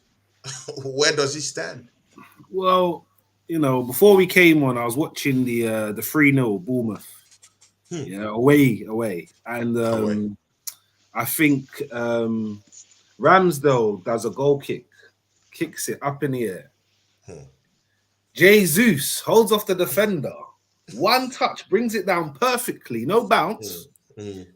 Speaker 1: where does he stand?
Speaker 3: Well, before we came on, I was watching the 3-0 Bournemouth.
Speaker 1: Hmm.
Speaker 3: Yeah, away. And
Speaker 1: Away.
Speaker 3: I think Ramsdale does a goal kick, kicks it up in the air. Jesus holds off the defender. One touch, brings it down perfectly, no bounce.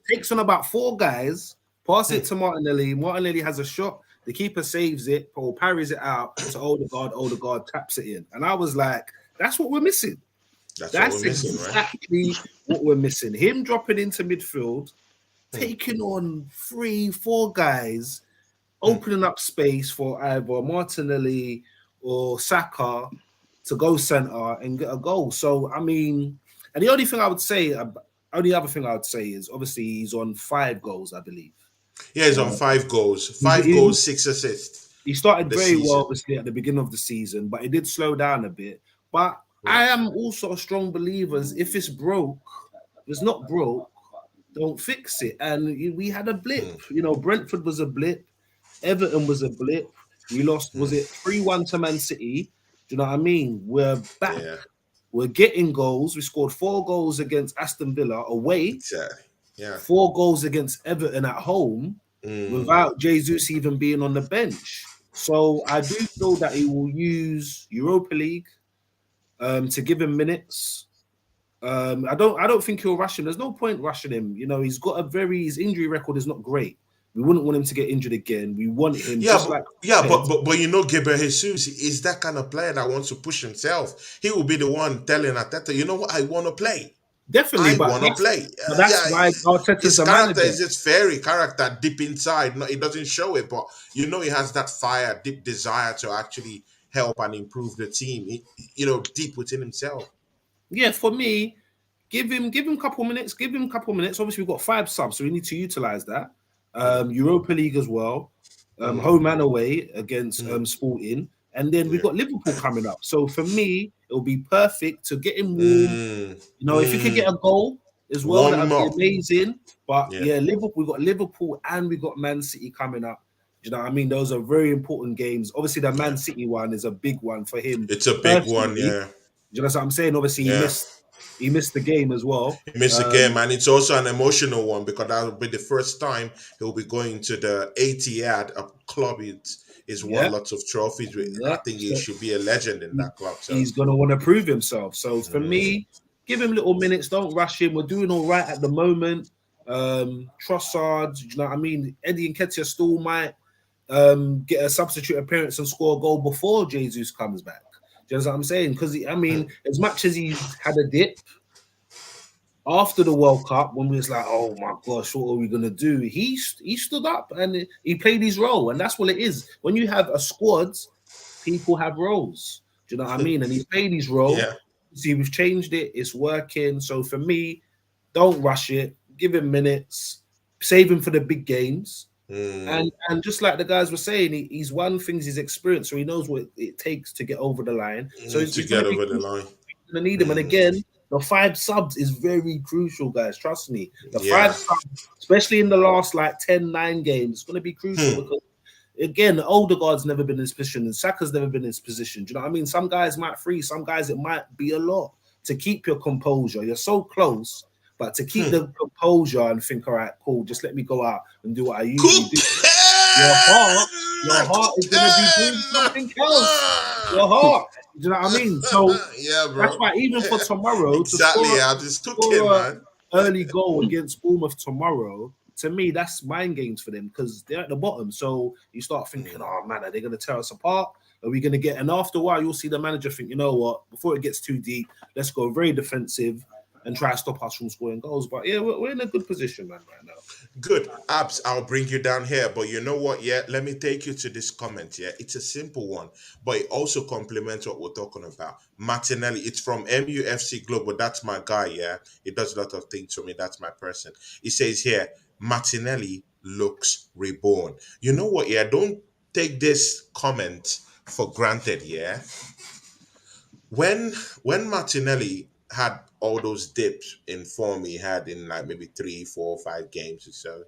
Speaker 3: Takes on about 4 guys, pass it to Martinelli. Martinelli has a shot. The keeper saves it. Paul parries it out to Odegaard taps it in. And I was like, that's what we're missing.
Speaker 1: That's
Speaker 3: That's
Speaker 1: what we're missing, right?
Speaker 3: exactly what we're missing. Him dropping into midfield, taking on 3-4 guys, opening up space for either Martinelli or Saka to go centre and get a goal. So, I mean, and the only other thing I would say is obviously he's on 5 goals, I believe.
Speaker 1: Yeah, he's on 5 goals. 5 goals, 6 assists.
Speaker 3: He started
Speaker 1: this
Speaker 3: very
Speaker 1: season.
Speaker 3: well, obviously, at the beginning of the season, but it did slow down a bit. But I am also a strong believer, if it's broke, if it's not broke, don't fix it. And we had a blip. Brentford was a blip. Everton was a blip. We lost, was it 3-1 to Man City? Do you know what I mean? We're back.
Speaker 1: Yeah.
Speaker 3: We're getting goals. We scored 4 goals against Aston Villa away.
Speaker 1: Exactly. Yeah.
Speaker 3: 4 goals against Everton at home without Jesus even being on the bench. So I do feel that he will use Europa League to give him minutes. I don't think he'll rush him. There's no point rushing him. He's got his injury record is not great. We wouldn't want him to get injured again. We want him
Speaker 1: but Gabriel Jesus is that kind of player that wants to push himself. He will be the one telling Arteta, you know what, I want to play.
Speaker 3: Definitely,
Speaker 1: I want to play.
Speaker 3: but that's
Speaker 1: Yeah,
Speaker 3: why Arteta's
Speaker 1: his
Speaker 3: the
Speaker 1: character
Speaker 3: manager.
Speaker 1: is this fairy character deep inside. No, he doesn't show it, but you know he has that fire, deep desire to actually help and improve the team. Deep within himself.
Speaker 3: Yeah, for me, give him a couple minutes. Give him a couple minutes. Obviously, we've got 5 subs, so we need to utilize that.
Speaker 1: Mm,
Speaker 3: Europa League as well,
Speaker 1: mm,
Speaker 3: home and away against
Speaker 1: mm,
Speaker 3: Sporting, and then we've
Speaker 1: yeah.
Speaker 3: got Liverpool coming up. So for me, it'll be perfect to get him warm.
Speaker 1: Mm,
Speaker 3: If you could get
Speaker 1: mm.
Speaker 3: a goal as well,
Speaker 1: Warm
Speaker 3: that
Speaker 1: him
Speaker 3: would be
Speaker 1: up.
Speaker 3: amazing. But
Speaker 1: Yeah,
Speaker 3: yeah, Liverpool, we got Liverpool and we got Man City coming up. Do you know what I mean? Those are very important games. Obviously, the
Speaker 1: yeah.
Speaker 3: Man City one is a big one for him
Speaker 1: It's a big one.
Speaker 3: personally.
Speaker 1: Yeah,
Speaker 3: Do you know what I'm saying? Obviously,
Speaker 1: yeah.
Speaker 3: he missed the game as well.
Speaker 1: He missed the game, and it's also an emotional one because that will be the first time he'll be going to the Etihad, a club he's won
Speaker 3: Yeah,
Speaker 1: lots of trophies with. I
Speaker 3: yeah.
Speaker 1: think he
Speaker 3: So
Speaker 1: should be a legend in
Speaker 3: he-
Speaker 1: that club. So,
Speaker 3: he's gonna want to prove himself. So for
Speaker 1: mm,
Speaker 3: me, give him little minutes. Don't rush him. We're doing all right at the moment. Trossard, do you know what I mean? Eddie Nketiah still might get a substitute appearance and score a goal before Jesus comes back. Do you know what I'm saying? Because as much as he's had a dip after the World Cup, when we was like, oh my gosh, what are we gonna do? He stood up and he played his role, and that's what it is. When you have a squad, people have roles. Do you know what I mean? And he played his role.
Speaker 1: yeah.
Speaker 3: See, we've changed it. It's working. So for me, don't rush it. Give him minutes. Save him for the big games.
Speaker 1: Mm,
Speaker 3: And just like the guys were saying, he's won things he's experienced, so he knows what it takes to get over the line. So
Speaker 1: to
Speaker 3: he's going
Speaker 1: get
Speaker 3: to be
Speaker 1: over the line.
Speaker 3: going to need him. And
Speaker 1: Mm,
Speaker 3: again, the 5 subs is very crucial, guys. Trust me. The
Speaker 1: yeah.
Speaker 3: 5 subs, especially in the last like 10-9 games, it's going to be crucial
Speaker 1: Hmm.
Speaker 3: because again, Odegaard's never been in this position, and Saka's never been in this position. Do you know what I mean? Some guys might freeze, some guys it might be a lot to keep your composure. You're so close, but to keep the composure and think, all right, cool, just let me go out and do what I usually do. Your heart is going to be doing something else. Your heart. Do you know what I mean? So
Speaker 1: Yeah, bro.
Speaker 3: that's why even for tomorrow
Speaker 1: Exactly.
Speaker 3: to
Speaker 1: I just took
Speaker 3: score
Speaker 1: him,
Speaker 3: a
Speaker 1: man.
Speaker 3: early goal against Bournemouth tomorrow, to me, that's mind games for them because they're at the bottom. So you start thinking, oh man, are they going to tear us apart? Are we going to get? And after a while, you'll see the manager think, you know what? Before it gets too deep, let's go very defensive and try to stop us from scoring goals. But yeah, we're in a good position, man, right now.
Speaker 1: Good. Abs, I'll bring you down here. But you know what? Yeah, let me take you to this comment. Yeah, it's a simple one, but it also complements what we're talking about. Martinelli, it's from MUFC Global. That's my guy. Yeah, he does a lot of things for me. That's my person. He says here, Martinelli looks reborn. You know what? Yeah, don't take this comment for granted. Yeah, when Martinelli had all those dips in form he had in like maybe 3, 4, 5 games or so,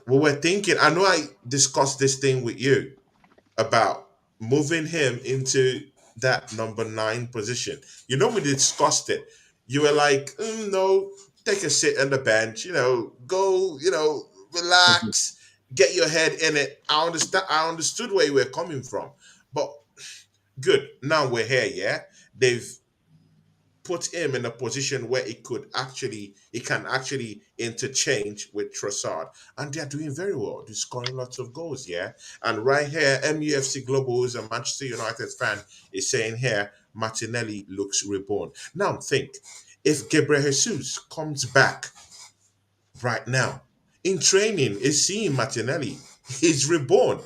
Speaker 1: we were thinking. I know I discussed this thing with you about moving him into that number 9 position. We discussed it. You were like, no, take a sit on the bench. Go. Relax, get your head in it. I understand. I understood where you were coming from, but good. Now we're here. Yeah, they've put him in a position where he can actually interchange with Trossard, and they're doing very well. They're scoring lots of goals, yeah. And right here, MUFC Global, who's a Manchester United fan, is saying here Martinelli looks reborn. Now think, if Gabriel Jesus comes back right now in training, is seeing Martinelli, he's reborn.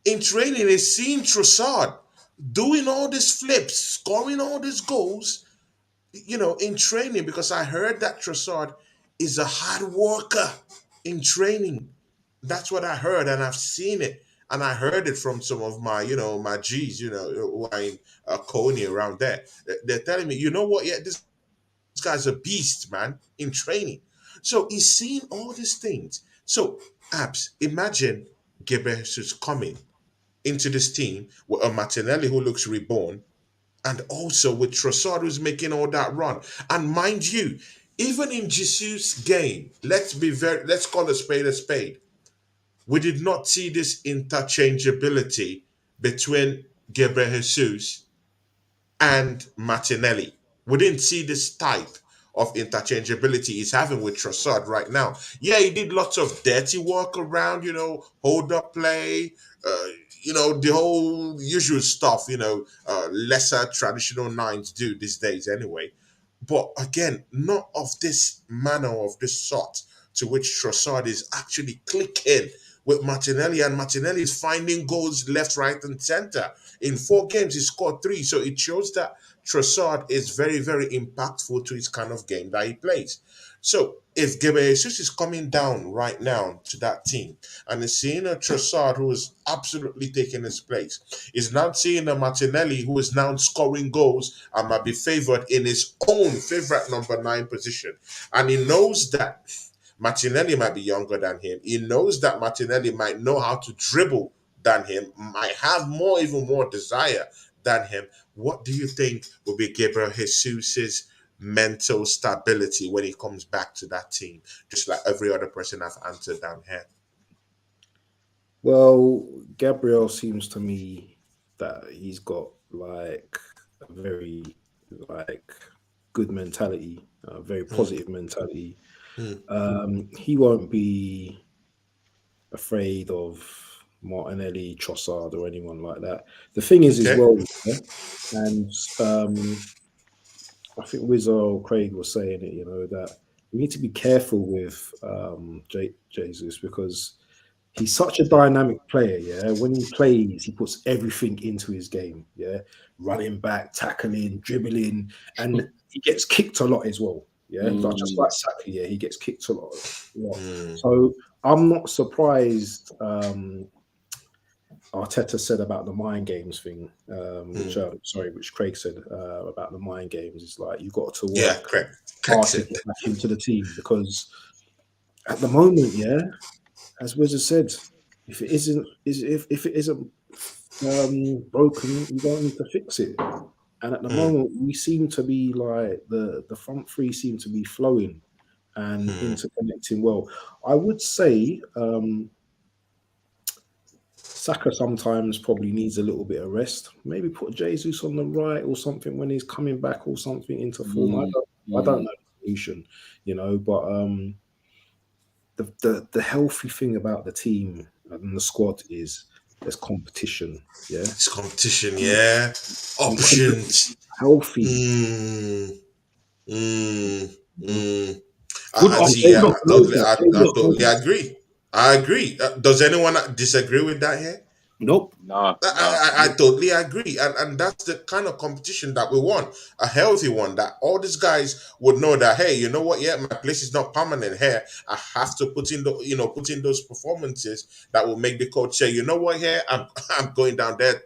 Speaker 1: In training, is seeing Trossard doing all these flips, scoring all these goals in training, because I heard that Trossard is a hard worker in training. That's what I heard, and I've seen it, and I heard it from some of my G's, who are in Coney around there. They're telling me, you know what? Yeah, this guy's a beast, man, in training. So he's seeing all these things. So, Abs, imagine Gabriel Jesus coming into this team with a Martinelli who looks reborn, and also with Trossard who's making all that run. And mind you, even in Jesus' game, let's call a spade a spade. We did not see this interchangeability between Gabriel Jesus and Martinelli. We didn't see this type of interchangeability he's having with Trossard right now. Yeah, he did lots of dirty work around, hold up play, the whole usual stuff, lesser traditional nines do these days anyway. but again, not of this manner, of this sort to which Trossard is actually clicking with Martinelli, and Martinelli is finding goals left, right, and center. In 4 games, he scored 3, so it shows that Trossard is very, very impactful to his kind of game that he plays. So if Jesus is coming down right now to that team and is seeing a Trossard who is absolutely taking his place, is now seeing a Martinelli who is now scoring goals and might be favored in his own favorite number 9 position, and he knows that Martinelli might be younger than him. He knows that Martinelli might know how to dribble than him, might have even more desire than him. What do you think will be Gabriel Jesus's mental stability when he comes back to that team? Just like every other person I've answered down here.
Speaker 2: Well, Gabriel seems to me that he's got like a very like good mentality, a very positive mentality. He won't be afraid of Martinelli, Trossard, or anyone like that. The thing is, as
Speaker 1: Okay.
Speaker 2: well, yeah, and I think Wizzo Craig was saying it, that we need to be careful with Jesus, because he's such a dynamic player. Yeah, when he plays, he puts everything into his game. Yeah, running back, tackling, dribbling, and he gets kicked a lot as well. Yeah, just like Saka. Yeah, he gets kicked a lot. So I'm not surprised. Arteta said about the mind games thing, which Craig said about the mind games. It's like you got to work hard to get back into the team, because at the moment, yeah, as Wizard said, if it isn't broken, you don't need to fix it. And at the moment, we seem to be like the front three seem to be flowing and interconnecting well. I would say Saka sometimes probably needs a little bit of rest. Maybe put Jesus on the right or something when he's coming back or something into form. I don't know the solution, but the healthy thing about the team and the squad is there's competition. Yeah,
Speaker 1: it's competition. Yeah, options.
Speaker 2: Healthy.
Speaker 1: I totally agree. I agree. Does anyone disagree with that here?
Speaker 3: Nope.
Speaker 4: No.
Speaker 1: I totally agree. And that's the kind of competition that we want. A healthy one that all these guys would know that, hey, you know what? Yeah, my place is not permanent here. I have to put in those performances that will make the coach say, you know what, here, I'm going down there.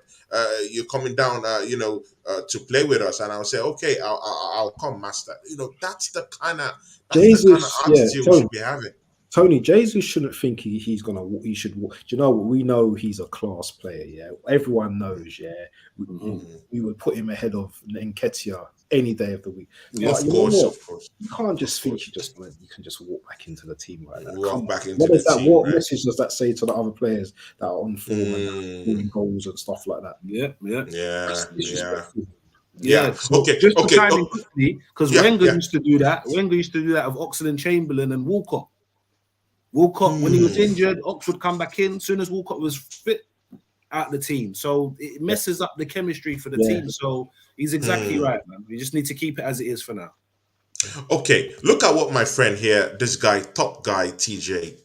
Speaker 1: You're coming down, to play with us, and I'll say, okay, I'll come, master. That's the kind of attitude we should be having.
Speaker 2: Tony, Jesus shouldn't think he should. Do you know what? We know he's a class player. Yeah, everyone knows. Yeah, we would put him ahead of Nketiah any day of the week.
Speaker 1: Yeah, of course.
Speaker 2: You can't just think you can just walk back into the team like that.
Speaker 1: What
Speaker 2: message does that say to the other players that are on form and scoring goals and stuff like that?
Speaker 3: Yeah. So just to chime in quickly, because Wenger used to do that. Wenger used to do that of Oxlade-Chamberlain and Walcott. When he was injured, Ox would come back in. As soon as Walcott was fit, out the team. So it messes up the chemistry for the team. So he's exactly right, man. We just need to keep it as it is for now.
Speaker 1: Okay, look at what my friend here, this guy, top guy, TJ,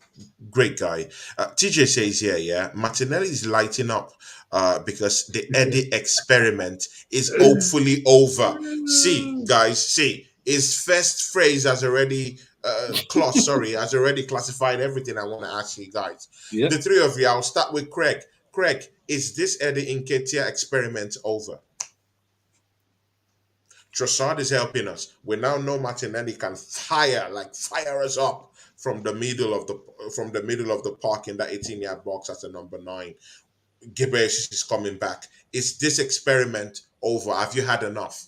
Speaker 1: great guy. TJ says here, Martinelli is lighting up because the Eddie experiment is hopefully over. See, guys, his first phrase has already has already classified everything I want to ask you guys. The three of you, I'll start with Craig. Craig, is this Eddie Nketiah experiment over? Trossard is helping us. We now know Martinelli can fire us up from the middle of the park in that 18-yard box as a number 9. Gibbs is coming back. Is this experiment over? Have you had enough?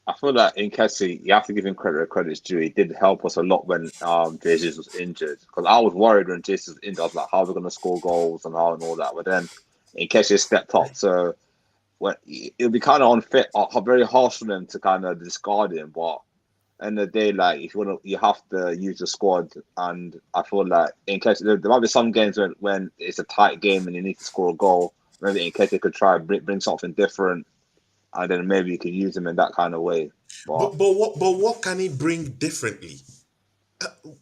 Speaker 4: I feel that Nketiah, you have to give him credit where credit's due. He did help us a lot when Jesus was injured. Because I was worried when Jesus was injured. I was like, how are we going to score goals and all that? But then Nketiah stepped up. So it would be kind of unfair, very harsh on them to kind of discard him. But end of the day, like if you have to use the squad. And I feel like Nketiah, there might be some games when it's a tight game and you need to score a goal. Maybe Nketiah could try bring something different. and then maybe you can use him in that kind of way. But
Speaker 1: But what can he bring differently?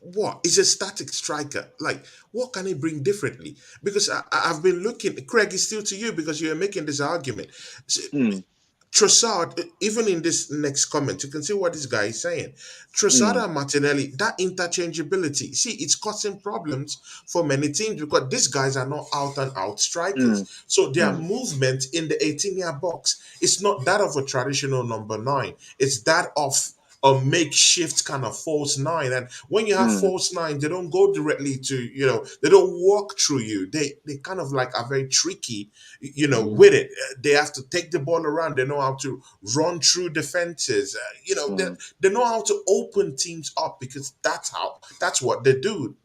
Speaker 1: What is a static striker like? What can he bring differently? Because I've been looking. Craig, is still to you because you're making this argument.
Speaker 4: mm,
Speaker 1: Trossard, even in this next comment, you can see what this guy is saying. Trossard
Speaker 4: mm,
Speaker 1: and Martinelli, that interchangeability, see, it's causing problems for many teams because these guys are not out and out strikers.
Speaker 4: mm,
Speaker 1: So their
Speaker 4: mm,
Speaker 1: movement in the 18-yard box is not that of a traditional number nine. It's that of a makeshift kind of false nine. And when you have
Speaker 4: mm,
Speaker 1: false nine, they don't go directly to, they don't walk through you. They kind of like are very tricky, with it. They have to take the ball around. They know how to run through defenses.
Speaker 4: mm,
Speaker 1: They know how to open teams up because that's what they do.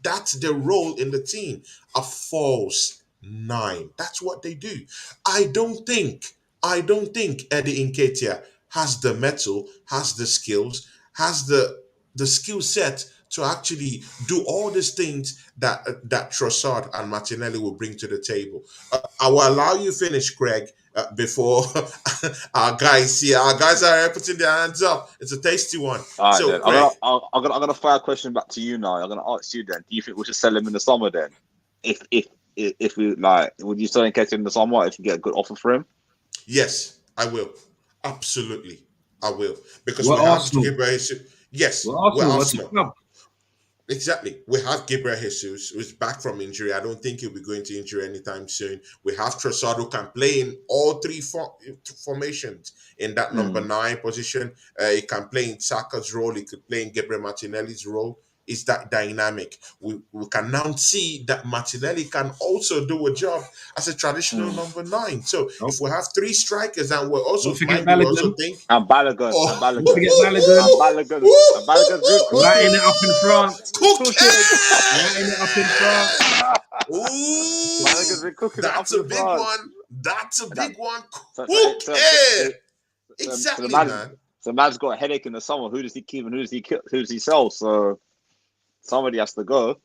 Speaker 1: That's their role in the team. A false nine. That's what they do. I don't think, Eddie Nketiah has the metal, has the skills, has the skill set to actually do all these things that Trossard and Martinelli will bring to the table. I will allow you finish, Craig, before our guys here. Our guys are putting their hands up. It's a tasty one.
Speaker 4: all right,
Speaker 1: So,
Speaker 4: then.
Speaker 1: Craig,
Speaker 4: I'm gonna fire a question back to you now. I'm gonna ask you then. Do you think we should sell him in the summer then? If we like, would you sell Nketiah in the summer if you get a good offer for him?
Speaker 1: yes, I will. Absolutely, I will. Because
Speaker 3: We're
Speaker 1: we have
Speaker 3: Arsenal.
Speaker 1: Gabriel Jesus. Yes,
Speaker 3: We're
Speaker 1: we're
Speaker 3: Arsenal. That's a
Speaker 1: Arsenal.
Speaker 3: club.
Speaker 1: Exactly. We have Gabriel Jesus, who's back from injury. I don't think he'll be going to injury anytime soon. We have Trossard, who can play in all three formations in that number
Speaker 4: Mm.
Speaker 1: 9 position. He can play in Saka's role. He could play in Gabriel Martinelli's role. Is that dynamic? We can now see that Martinelli can also do a job as a traditional
Speaker 4: Mm.
Speaker 1: number 9. So
Speaker 3: Nope.
Speaker 1: if we have 3 strikers and we're also
Speaker 3: Don't forget
Speaker 1: mind you, we also
Speaker 3: Balogun.
Speaker 1: think,
Speaker 4: And Balogun,
Speaker 1: oh,
Speaker 4: and
Speaker 3: Don't
Speaker 4: Balogun,
Speaker 3: forget Balogun.
Speaker 4: and Balogun's been
Speaker 3: Lighting
Speaker 4: cooking.
Speaker 3: it up in France.
Speaker 4: Cooking.
Speaker 3: Lighting it up in France.
Speaker 4: Balogun's
Speaker 1: Ooh,
Speaker 4: been cooking it up
Speaker 1: that's a
Speaker 4: in
Speaker 1: big
Speaker 4: France.
Speaker 1: one. That's a
Speaker 4: And that,
Speaker 1: big one.
Speaker 4: so, so,
Speaker 1: Cook
Speaker 4: so, so, so,
Speaker 1: it.
Speaker 4: so the
Speaker 1: Exactly,
Speaker 4: man's
Speaker 1: man.
Speaker 4: so man's got a headache in the summer. Who does he keep and who does he sell? So somebody has to go.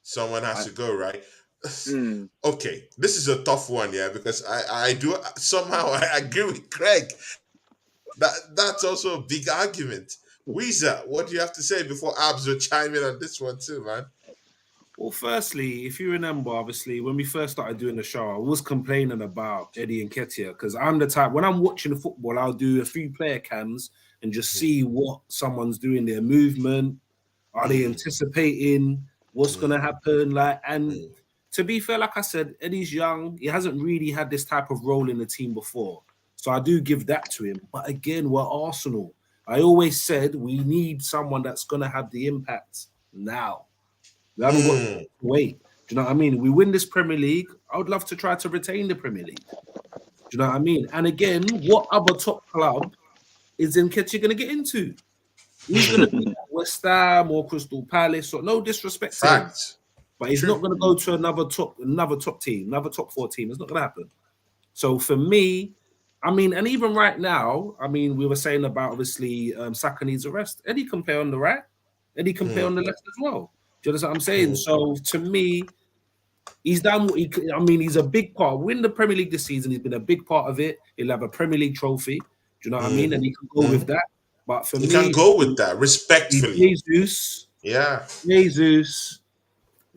Speaker 1: Someone has
Speaker 4: I,
Speaker 1: to go, right?
Speaker 4: mm,
Speaker 1: Okay, this is a tough one, yeah, because I do somehow I agree with Craig. That's also a big argument. Weezer, what do you have to say before Abs will chime in on this one too, man?
Speaker 3: Well, firstly, if you remember, obviously, when we first started doing the show, I was complaining about Eddie Nketiah because I'm the type, when I'm watching the football, I'll do a few player cams and just see what someone's doing, their movement. Are they anticipating what's going to happen? And to be fair, like I said, Eddie's young. He hasn't really had this type of role in the team before. So I do give that to him. But again, we're Arsenal. I always said we need someone that's going to have the impact now. We haven't got to wait. Do you know what I mean? We win this Premier League. I would love to try to retain the Premier League. Do you know what I mean? And again, what other top club is Nketiah going to get into? He's going to be at West Ham or Crystal Palace. Or no disrespect to him,
Speaker 1: Facts.
Speaker 3: but he's not going to go to another top team, another top 4 team. It's not going to happen. So for me, I mean, and even right now, I mean, we were saying about obviously Saka needs a rest. Eddie can play on the right. Eddie can play on the left as well. Do you understand what I'm saying? So to me, he's done what he could. I mean, he's a big part. Win the Premier League this season. He's been a big part of it. He'll have a Premier League trophy. Do you know what I mean? And he can go with that. But for
Speaker 1: You
Speaker 3: me,
Speaker 1: can go with that respectfully. Yeah.
Speaker 3: Jesus,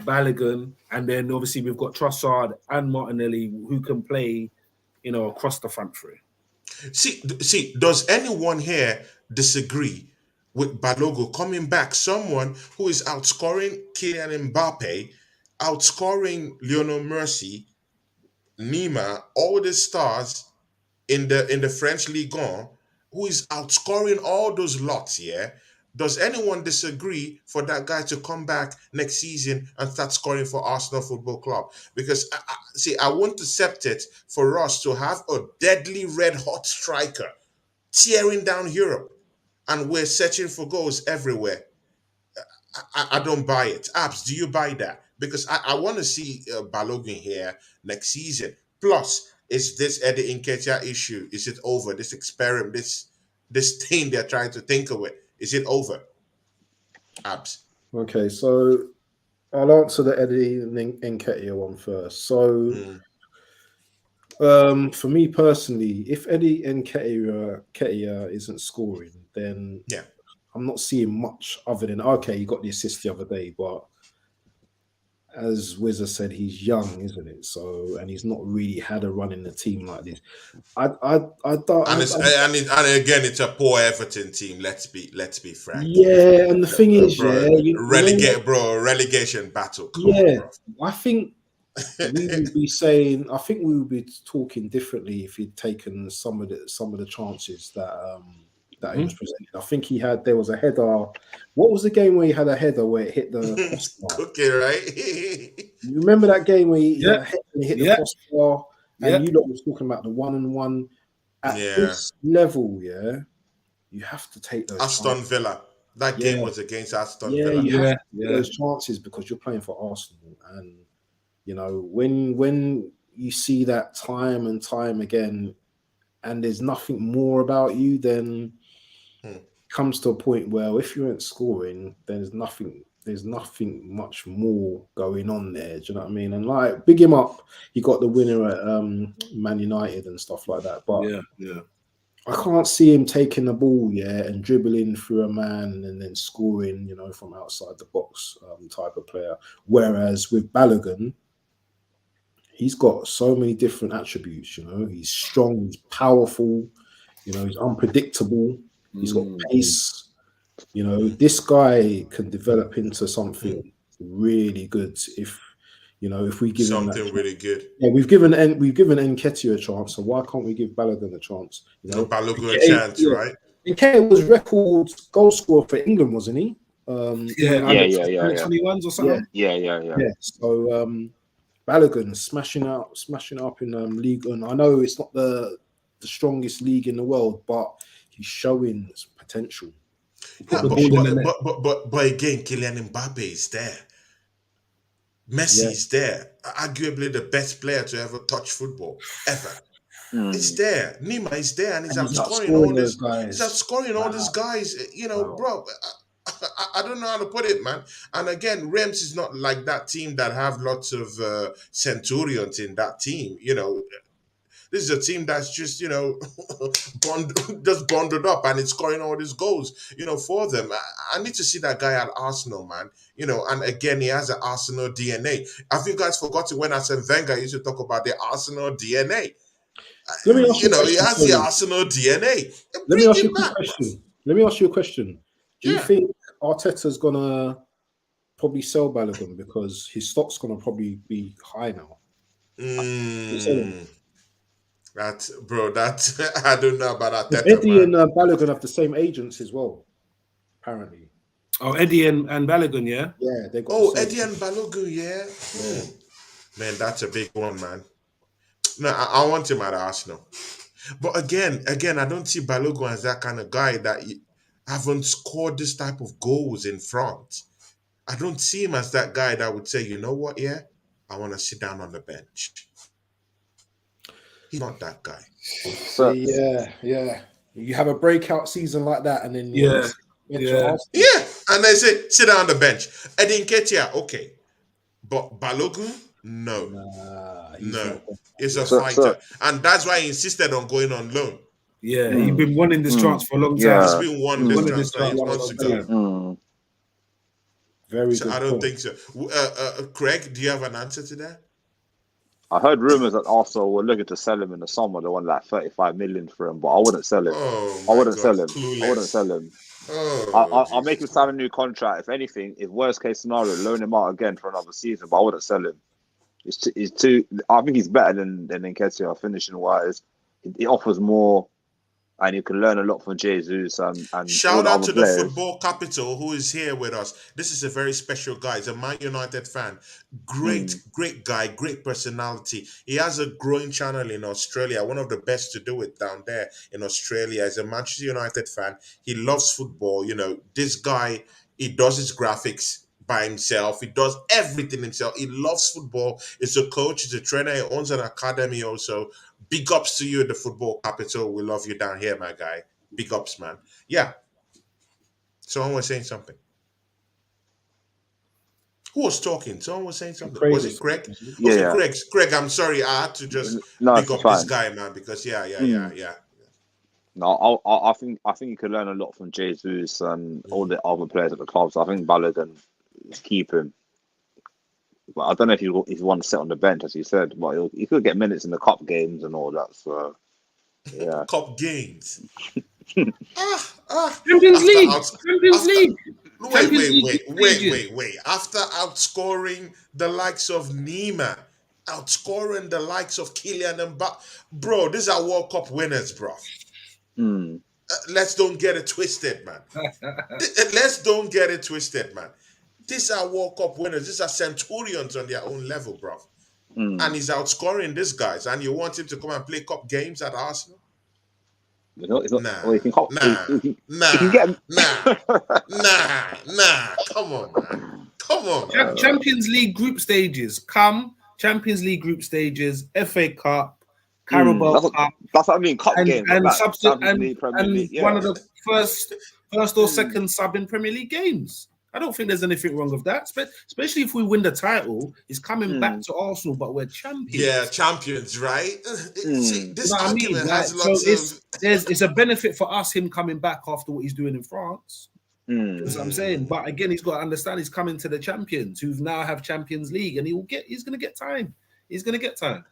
Speaker 3: Balogun, and then obviously we've got Trossard and Martinelli who can play, across the front three.
Speaker 1: See, does anyone here disagree with Balogo coming back? Someone who is outscoring Kylian Mbappe, outscoring Lionel Messi, Nima, all the stars in the French Ligue 1, who is outscoring all those lots, yeah? Does anyone disagree for that guy to come back next season and start scoring for Arsenal Football Club? Because I won't accept it for us to have a deadly red hot striker tearing down Europe and we're searching for goals everywhere. I don't buy it. Abs, do you buy that? Because I want to see Balogun here next season. Plus, is this Eddie Nketiah issue? Is it over? This experiment, this thing they're trying to think of it, is it over? Abs.
Speaker 2: Okay, so I'll answer the Eddie Nketiah one first. So For me personally, if Eddie Nketiah isn't scoring, then
Speaker 1: Yeah.
Speaker 2: I'm not seeing much other than okay, he got the assist the other day, but as Wizard said, he's young, isn't it? So, and he's not really had a run in the team like this. I don't.
Speaker 1: And again, it's a poor Everton team. Let's be frank.
Speaker 2: Yeah, and the thing is,
Speaker 1: Bro,
Speaker 2: yeah, you know what?
Speaker 1: relegation battle. Come on,
Speaker 2: Yeah,
Speaker 1: bro.
Speaker 2: I think we would be saying. I think we would be talking differently if he'd taken some of the chances that he was presented. I think there was a header. What was the game where he had a header where it hit the crossbar?
Speaker 1: Cookie, right?
Speaker 2: You remember that game where he
Speaker 3: Yeah.
Speaker 2: hit the crossbar, and
Speaker 3: Yeah.
Speaker 2: you lot was talking about the 1-on-1 at
Speaker 1: Yeah.
Speaker 2: this level, yeah. You have to take those
Speaker 1: Aston
Speaker 2: chances.
Speaker 1: Villa. That
Speaker 2: Yeah.
Speaker 1: game was against Aston
Speaker 2: Yeah,
Speaker 1: Villa.
Speaker 2: you have
Speaker 3: Yeah,
Speaker 2: to take
Speaker 3: yeah.
Speaker 2: those chances because you're playing for Arsenal, and you know when you see that time and time again, and there's nothing more about you, then comes to a point where if you aren't scoring, there's nothing much more going on there. Do you know what I mean? And like big him up, he got the winner at Man United and stuff like that. But
Speaker 3: Yeah.
Speaker 2: I can't see him taking the ball, and dribbling through a man and then scoring, from outside the box type of player. Whereas with Balogun, he's got so many different attributes. He's strong, he's powerful, he's unpredictable, he's got pace. This guy can develop into something really good if we give him that
Speaker 1: Something
Speaker 2: chance.
Speaker 1: really good.
Speaker 2: Yeah, we've given Nketiah a chance, so why can't we give Balogun a chance?
Speaker 1: Balogun a chance, right?
Speaker 2: Nketiah was record goal scorer for England, wasn't he?
Speaker 3: Yeah.
Speaker 4: Yeah.
Speaker 3: 21s or something.
Speaker 4: Yeah.
Speaker 2: So Balogun smashing up in League One. I know it's not the strongest league in the world, but he's showing his potential.
Speaker 1: Yeah,
Speaker 3: the ball in the net.
Speaker 1: but again, Kylian Mbappe is there. Messi is there. Arguably the best player to ever touch football ever. It's there. Nima is there, and he's outscoring all these guys. He's outscoring all these guys. Bro. I don't know how to put it, man. And again, Reims is not like that team that have lots of centurions in that team. This is a team that's just, just bonded up and it's scoring all these goals, for them. I need to see that guy at Arsenal, man. And again, he has an Arsenal DNA. Have you guys forgotten when Arsene Wenger used to talk about the Arsenal DNA?
Speaker 2: Let me ask you a question,
Speaker 1: he has the Arsenal DNA.
Speaker 2: Let me ask you a question. Do you
Speaker 1: Yeah.
Speaker 2: think Arteta's gonna probably sell Balogun because his stock's gonna probably be high now?
Speaker 1: That I don't know about Arteta.
Speaker 2: Eddie and Balogun have the same agents as well, apparently.
Speaker 3: Oh, Eddie and Balogun, yeah?
Speaker 2: Yeah, they got.
Speaker 1: Eddie and Balogun, yeah. Man, that's a big one, man. No, I want him at Arsenal. But again, I don't see Balogun as that kind of guy that haven't scored this type of goals in front. I don't see him as that guy that would say, you know what, I want to sit down on the bench. He's not that guy.
Speaker 2: So, yeah. You have a breakout season like that, and then
Speaker 3: Yeah.
Speaker 1: And they say sit down on the bench. Eddie Nketiah, okay, but Balogun, no, no, he's a fighter, and that's why he insisted on going on loan.
Speaker 3: Yeah, he's been wanting this chance for a long time.
Speaker 1: He's been wanting this transfer. He wants to go.
Speaker 2: Very
Speaker 1: so
Speaker 2: good.
Speaker 1: I don't think so. Craig, do you have an answer to that?
Speaker 4: I heard rumors that Arsenal were looking to sell him in the summer. They wanted like 35 million for him, but I wouldn't sell him. I wouldn't sell him. I'll make him sign a new contract. If anything, if worst case scenario, loan him out again for another season, but I wouldn't sell him. He's too. I think he's better than Nketiah finishing wise. He offers more, and you can learn a lot from Jesus and
Speaker 1: shout out to
Speaker 4: players.
Speaker 1: the football capital who is here with us. This is a very special guy. He's a Man United fan. Great guy, great personality. He has a growing channel in Australia, one of the best to do it down there in Australia. He's a Manchester United fan. He loves football. This guy, he does his graphics by himself. He does everything himself. He loves football. He's a coach, he's a trainer, he owns an academy also. Big ups to you, the football capital. We love you down here, my guy. Big ups, man. Yeah. Someone was saying something. Who was talking? Someone was saying something.
Speaker 2: Craig
Speaker 1: Was
Speaker 2: was
Speaker 1: it Greg?
Speaker 4: Yeah,
Speaker 1: Okay,
Speaker 4: yeah.
Speaker 1: Greg. Greg, I'm sorry. I had to just
Speaker 4: No,
Speaker 1: big
Speaker 4: it's
Speaker 1: up this
Speaker 4: fine.
Speaker 1: guy, man, because
Speaker 4: Mm.
Speaker 1: yeah.
Speaker 4: No, I think you could learn a lot from Jesus and all the other players at the club. So I think Balogun is keep him. But I don't know if you want to sit on the bench, as you said, but he could get minutes in the cup games and all that. So yeah.
Speaker 1: Cup games. Ah.
Speaker 3: Champions
Speaker 1: After
Speaker 3: League,
Speaker 1: out,
Speaker 3: Champions
Speaker 1: after
Speaker 3: League,
Speaker 1: wait,
Speaker 3: Champions
Speaker 1: wait,
Speaker 3: League
Speaker 1: wait,
Speaker 3: group
Speaker 1: wait,
Speaker 3: stages.
Speaker 1: wait, wait. After outscoring the likes of Nima, outscoring the likes of Kylian bro, these are World Cup winners, bro.
Speaker 4: Mm.
Speaker 1: Let's don't get it twisted, man. Let's don't get it twisted, man. These are World Cup winners. These are centurions on their own level, bro. And
Speaker 4: Mm.
Speaker 1: he's outscoring these guys, and you want him to come and play cup games at Arsenal?
Speaker 4: It's not.
Speaker 1: Nah,
Speaker 4: Well, you can cop.
Speaker 1: nah,
Speaker 4: You can
Speaker 1: nah,
Speaker 4: get.
Speaker 1: nah, nah. Come on, man. Come on, man.
Speaker 3: Champions League group stages. Champions League group stages, FA Cup,
Speaker 4: Mm.
Speaker 3: Carabao Cup,
Speaker 4: That's what I mean. Cup games
Speaker 3: and
Speaker 4: like Champions
Speaker 3: and
Speaker 4: League, Premier League.
Speaker 3: one
Speaker 4: Yeah.
Speaker 3: of the first or second sub in Premier League games. I don't think there's anything wrong with that. Especially if we win the title, it's coming back to Arsenal, but we're champions.
Speaker 1: Yeah, champions, right? See, this
Speaker 3: You know what I mean?
Speaker 1: argument
Speaker 3: Like,
Speaker 1: has
Speaker 3: so
Speaker 1: lots of.
Speaker 3: it's a benefit for us him coming back after what he's doing in France. That's what I'm saying. But again, he's got to understand he's coming to the champions who now have Champions League, and he's gonna get time. He's gonna get time.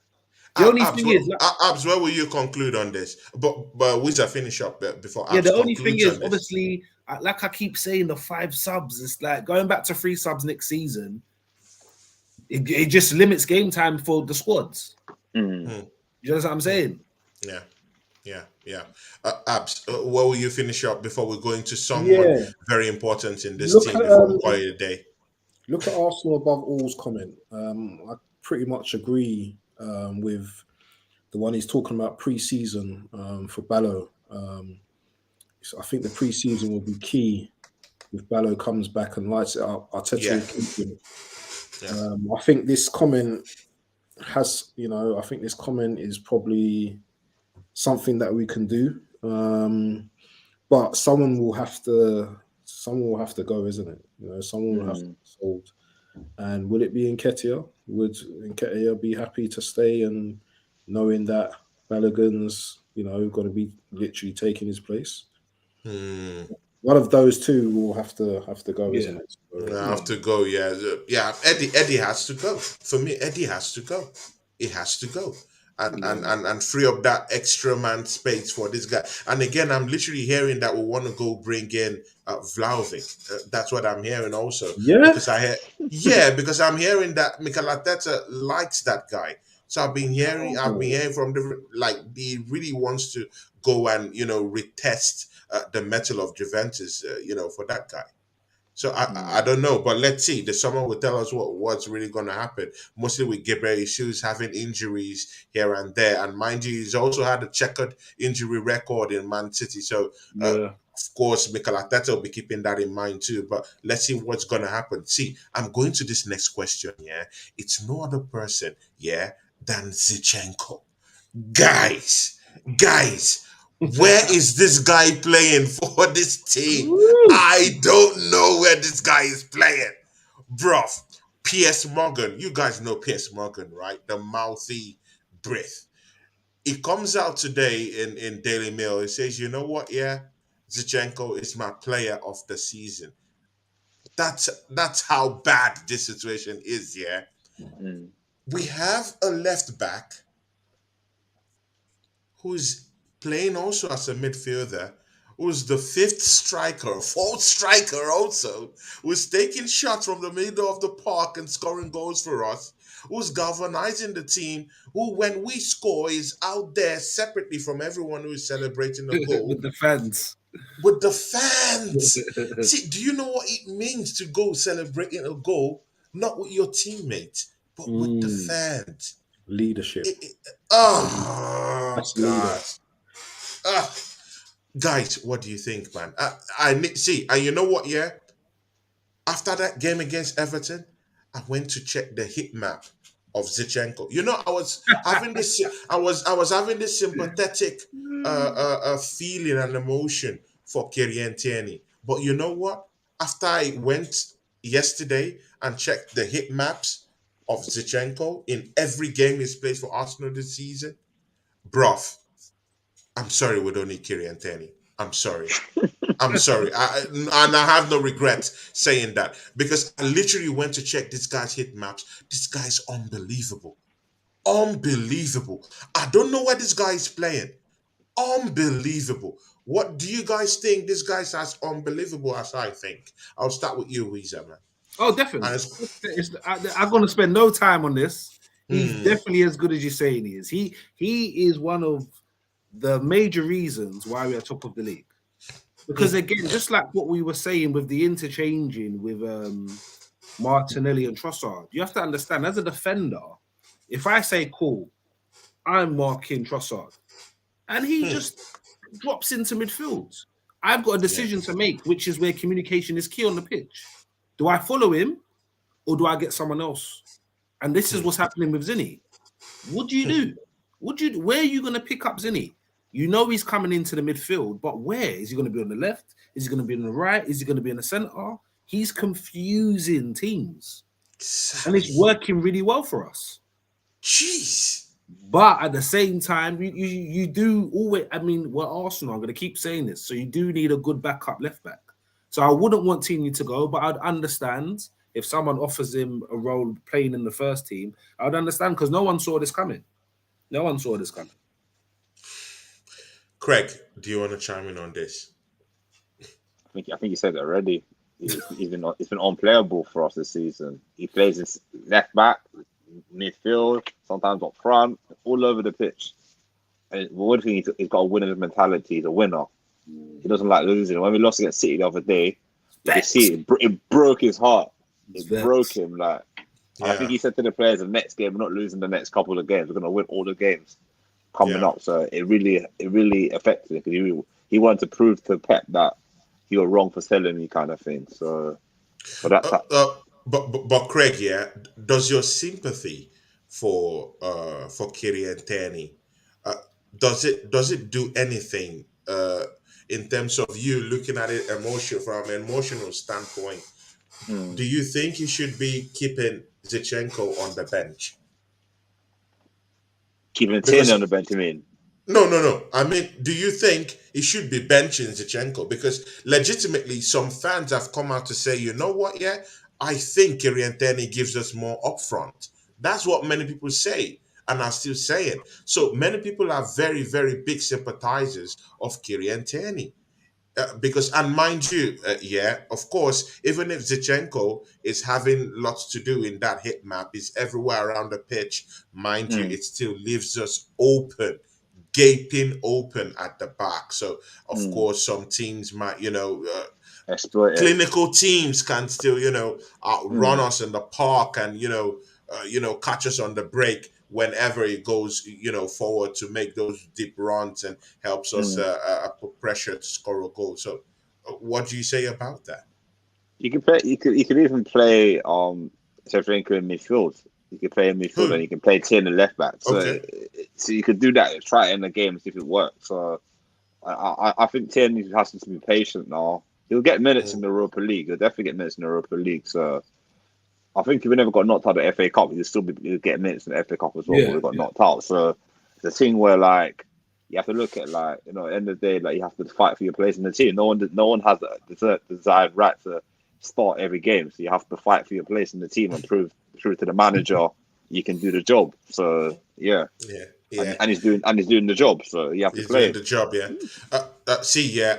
Speaker 3: The only
Speaker 1: Abs,
Speaker 3: thing is,
Speaker 1: Abs, where will you conclude on this? But we shall finish up before Abs
Speaker 3: yeah, the only thing
Speaker 1: concludes
Speaker 3: is,
Speaker 1: on this.
Speaker 3: obviously, like I keep saying, the 5 subs. It's like going back to 3 subs next season. It just limits game time for the squads. You know what I'm saying?
Speaker 1: Yeah. Abs, where will you finish up before we go into someone very important in this team before we call it a day?
Speaker 2: Look at Arsenal above all's comment. I pretty much agree with the one he's talking about pre-season for Ballo. So I think the pre-season will be key if Ballo comes back and lights it up. Arteta will keep him. I think this comment I think this comment is probably something that we can do. But someone will have to go, isn't it? Someone will have to be sold. And will it be Nketiah? Would Nketiah be happy to stay and knowing that Balogun's, going to be literally taking his place? One of those two will have to go, isn't it?
Speaker 1: Have to go, yeah. Eddie has to go. For me, Eddie has to go. It has to go. And free up that extra man space for this guy. And again, I'm literally hearing that we want to go bring in Vlahovic. That's what I'm hearing also.
Speaker 2: Yeah.
Speaker 1: Because I'm hearing that Mikel Arteta likes that guy. So I've been hearing from different, like, he really wants to go and retest the metal of Juventus, for that guy. So I don't know, but let's see. The summer will tell us what's really going to happen. Mostly with Gabriel Jesus having injuries here and there, and mind you, he's also had a checkered injury record in Man City. So of course, Mikel Arteta will be keeping that in mind too. But let's see what's going to happen. See, I'm going to this next question. Yeah, it's no other person, than Zinchenko. Guys. Where is this guy playing for this team? I don't know where this guy is playing. Bruv, Piers Morgan. You guys know Piers Morgan, right? The mouthy breath. It comes out today in Daily Mail. It says, you know what, Zinchenko is my player of the season. That's how bad this situation is, We have a left back who's playing also as a midfielder, who's the fourth striker also, who's taking shots from the middle of the park and scoring goals for us, who's galvanizing the team, who, when we score, is out there separately from everyone who is celebrating a goal.
Speaker 3: With the fans.
Speaker 1: See, do you know what it means to go celebrating a goal, not with your teammates, but with the fans?
Speaker 2: Leadership.
Speaker 1: That's God. Guys, what do you think, man? And you know what? After that game against Everton, I went to check the heat map of Zinchenko. I was having this. I was having this sympathetic feeling and emotion for Kylian Tierney. But you know what? After I went yesterday and checked the hit maps of Zinchenko in every game he's played for Arsenal this season, bruv, I'm sorry we don't need Kylian Tierney. I'm sorry. I'm sorry. And I have no regrets saying that because I literally went to check this guy's hit maps. This guy's unbelievable. Unbelievable. I don't know where this guy is playing. Unbelievable. What do you guys think this guy's as unbelievable as I think? I'll start with you, Weezer, man.
Speaker 3: Oh,
Speaker 1: And
Speaker 3: definitely. I'm going to spend no time on this. He's definitely as good as you're saying he is. He is one of the major reasons why we are top of the league. Because again, just like what we were saying with the interchanging with Martinelli and Trossard, you have to understand as a defender, if I say, cool, I'm marking Trossard, and he just drops into midfield, I've got a decision to make, which is where communication is key on the pitch. Do I follow him or do I get someone else? And this is what's happening with Zinni. What do you do? Where are you going to pick up Zinni? You know he's coming into the midfield, but where? Is he going to be on the left? Is he going to be on the right? Is he going to be in the centre? He's confusing teams. And it's working really well for us.
Speaker 1: Jeez.
Speaker 3: But at the same time, you do always, I mean, we're Arsenal, I'm going to keep saying this, so you do need a good backup left back. So I wouldn't want Tierney to go, but I'd understand if someone offers him a role playing in the first team. I'd understand because no one saw this coming. No one saw this coming.
Speaker 1: Craig, do you want to chime in on this?
Speaker 4: I think you said it already. He's been unplayable for us this season. He plays his left back, midfield, sometimes up front, all over the pitch. And one thing, he's got a winner's mentality. He's a winner. He doesn't like losing. When we lost against City the other day, you can see it broke his heart. It broke him. Like I think he said to the players, the next game, we're not losing the next couple of games. We're going to win all the games coming up. So it really affected him because he wanted to prove to Pep that you were wrong for selling me, kind of thing. So that's
Speaker 1: but Craig, does your sympathy for Kylian Tierney does it do anything in terms of you looking at it from an emotional standpoint? Do you think he should be keeping Zinchenko on the bench?
Speaker 4: Keeping Tierney on the bench, you mean?
Speaker 1: No. I mean, do you think he should be benching Zinchenko? Because legitimately, some fans have come out to say, you know what, I think Kylian Tierney gives us more upfront. That's what many people say, and are still saying. So many people are very, very big sympathizers of Kylian Tierney. Because, and mind you, of course, even if Zinchenko is having lots to do in that hit map, is everywhere around the pitch, mind you, it still leaves us open, gaping open at the back. So, of course, some teams might,
Speaker 4: exploit
Speaker 1: clinical teams can still, outrun us in the park and, catch us on the break whenever it goes, forward to make those deep runs and helps us put pressure to score a goal. So, what do you say about that?
Speaker 4: You can play. You could even play Shevchenko in midfield. You can play in midfield and you can play Tierney left back. So, so you could do that. Try it in the game, see if it works. So, I think Tierney has to be patient now. He'll get minutes in the Europa League. He'll definitely get minutes in the Europa League. So. I think if we never got knocked out of the FA Cup, you'll get minutes in the FA Cup as well. We got knocked out, so it's a thing where you have to look at at the end of the day, you have to fight for your place in the team. No one has the desired right to start every game, so you have to fight for your place in the team and prove to the manager you can do the job. So yeah. And he's doing the job, so you have to play.
Speaker 1: He's doing the job,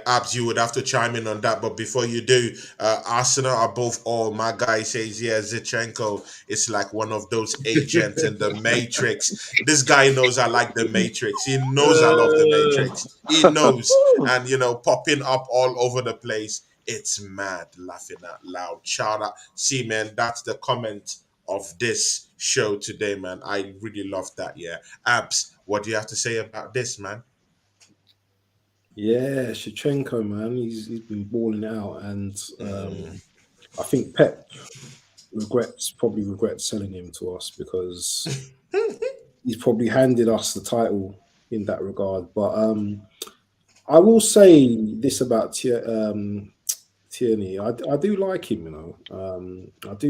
Speaker 1: Abs, you would have to chime in on that. But before you do, Arsenal are both all. My guy says, Zinchenko is like one of those agents in the Matrix. This guy knows I like the Matrix. He knows I love the Matrix. He knows, and popping up all over the place. It's mad, laughing out loud. Shout out, see, man, that's the comment of this show today, man. I really love that. Abs, what do you have to say about this, man?
Speaker 2: Shevchenko, man, he's been balling out, and I think Pep probably regrets selling him to us because he's probably handed us the title in that regard. But I will say this about Tierney. I do like him, you know. I do.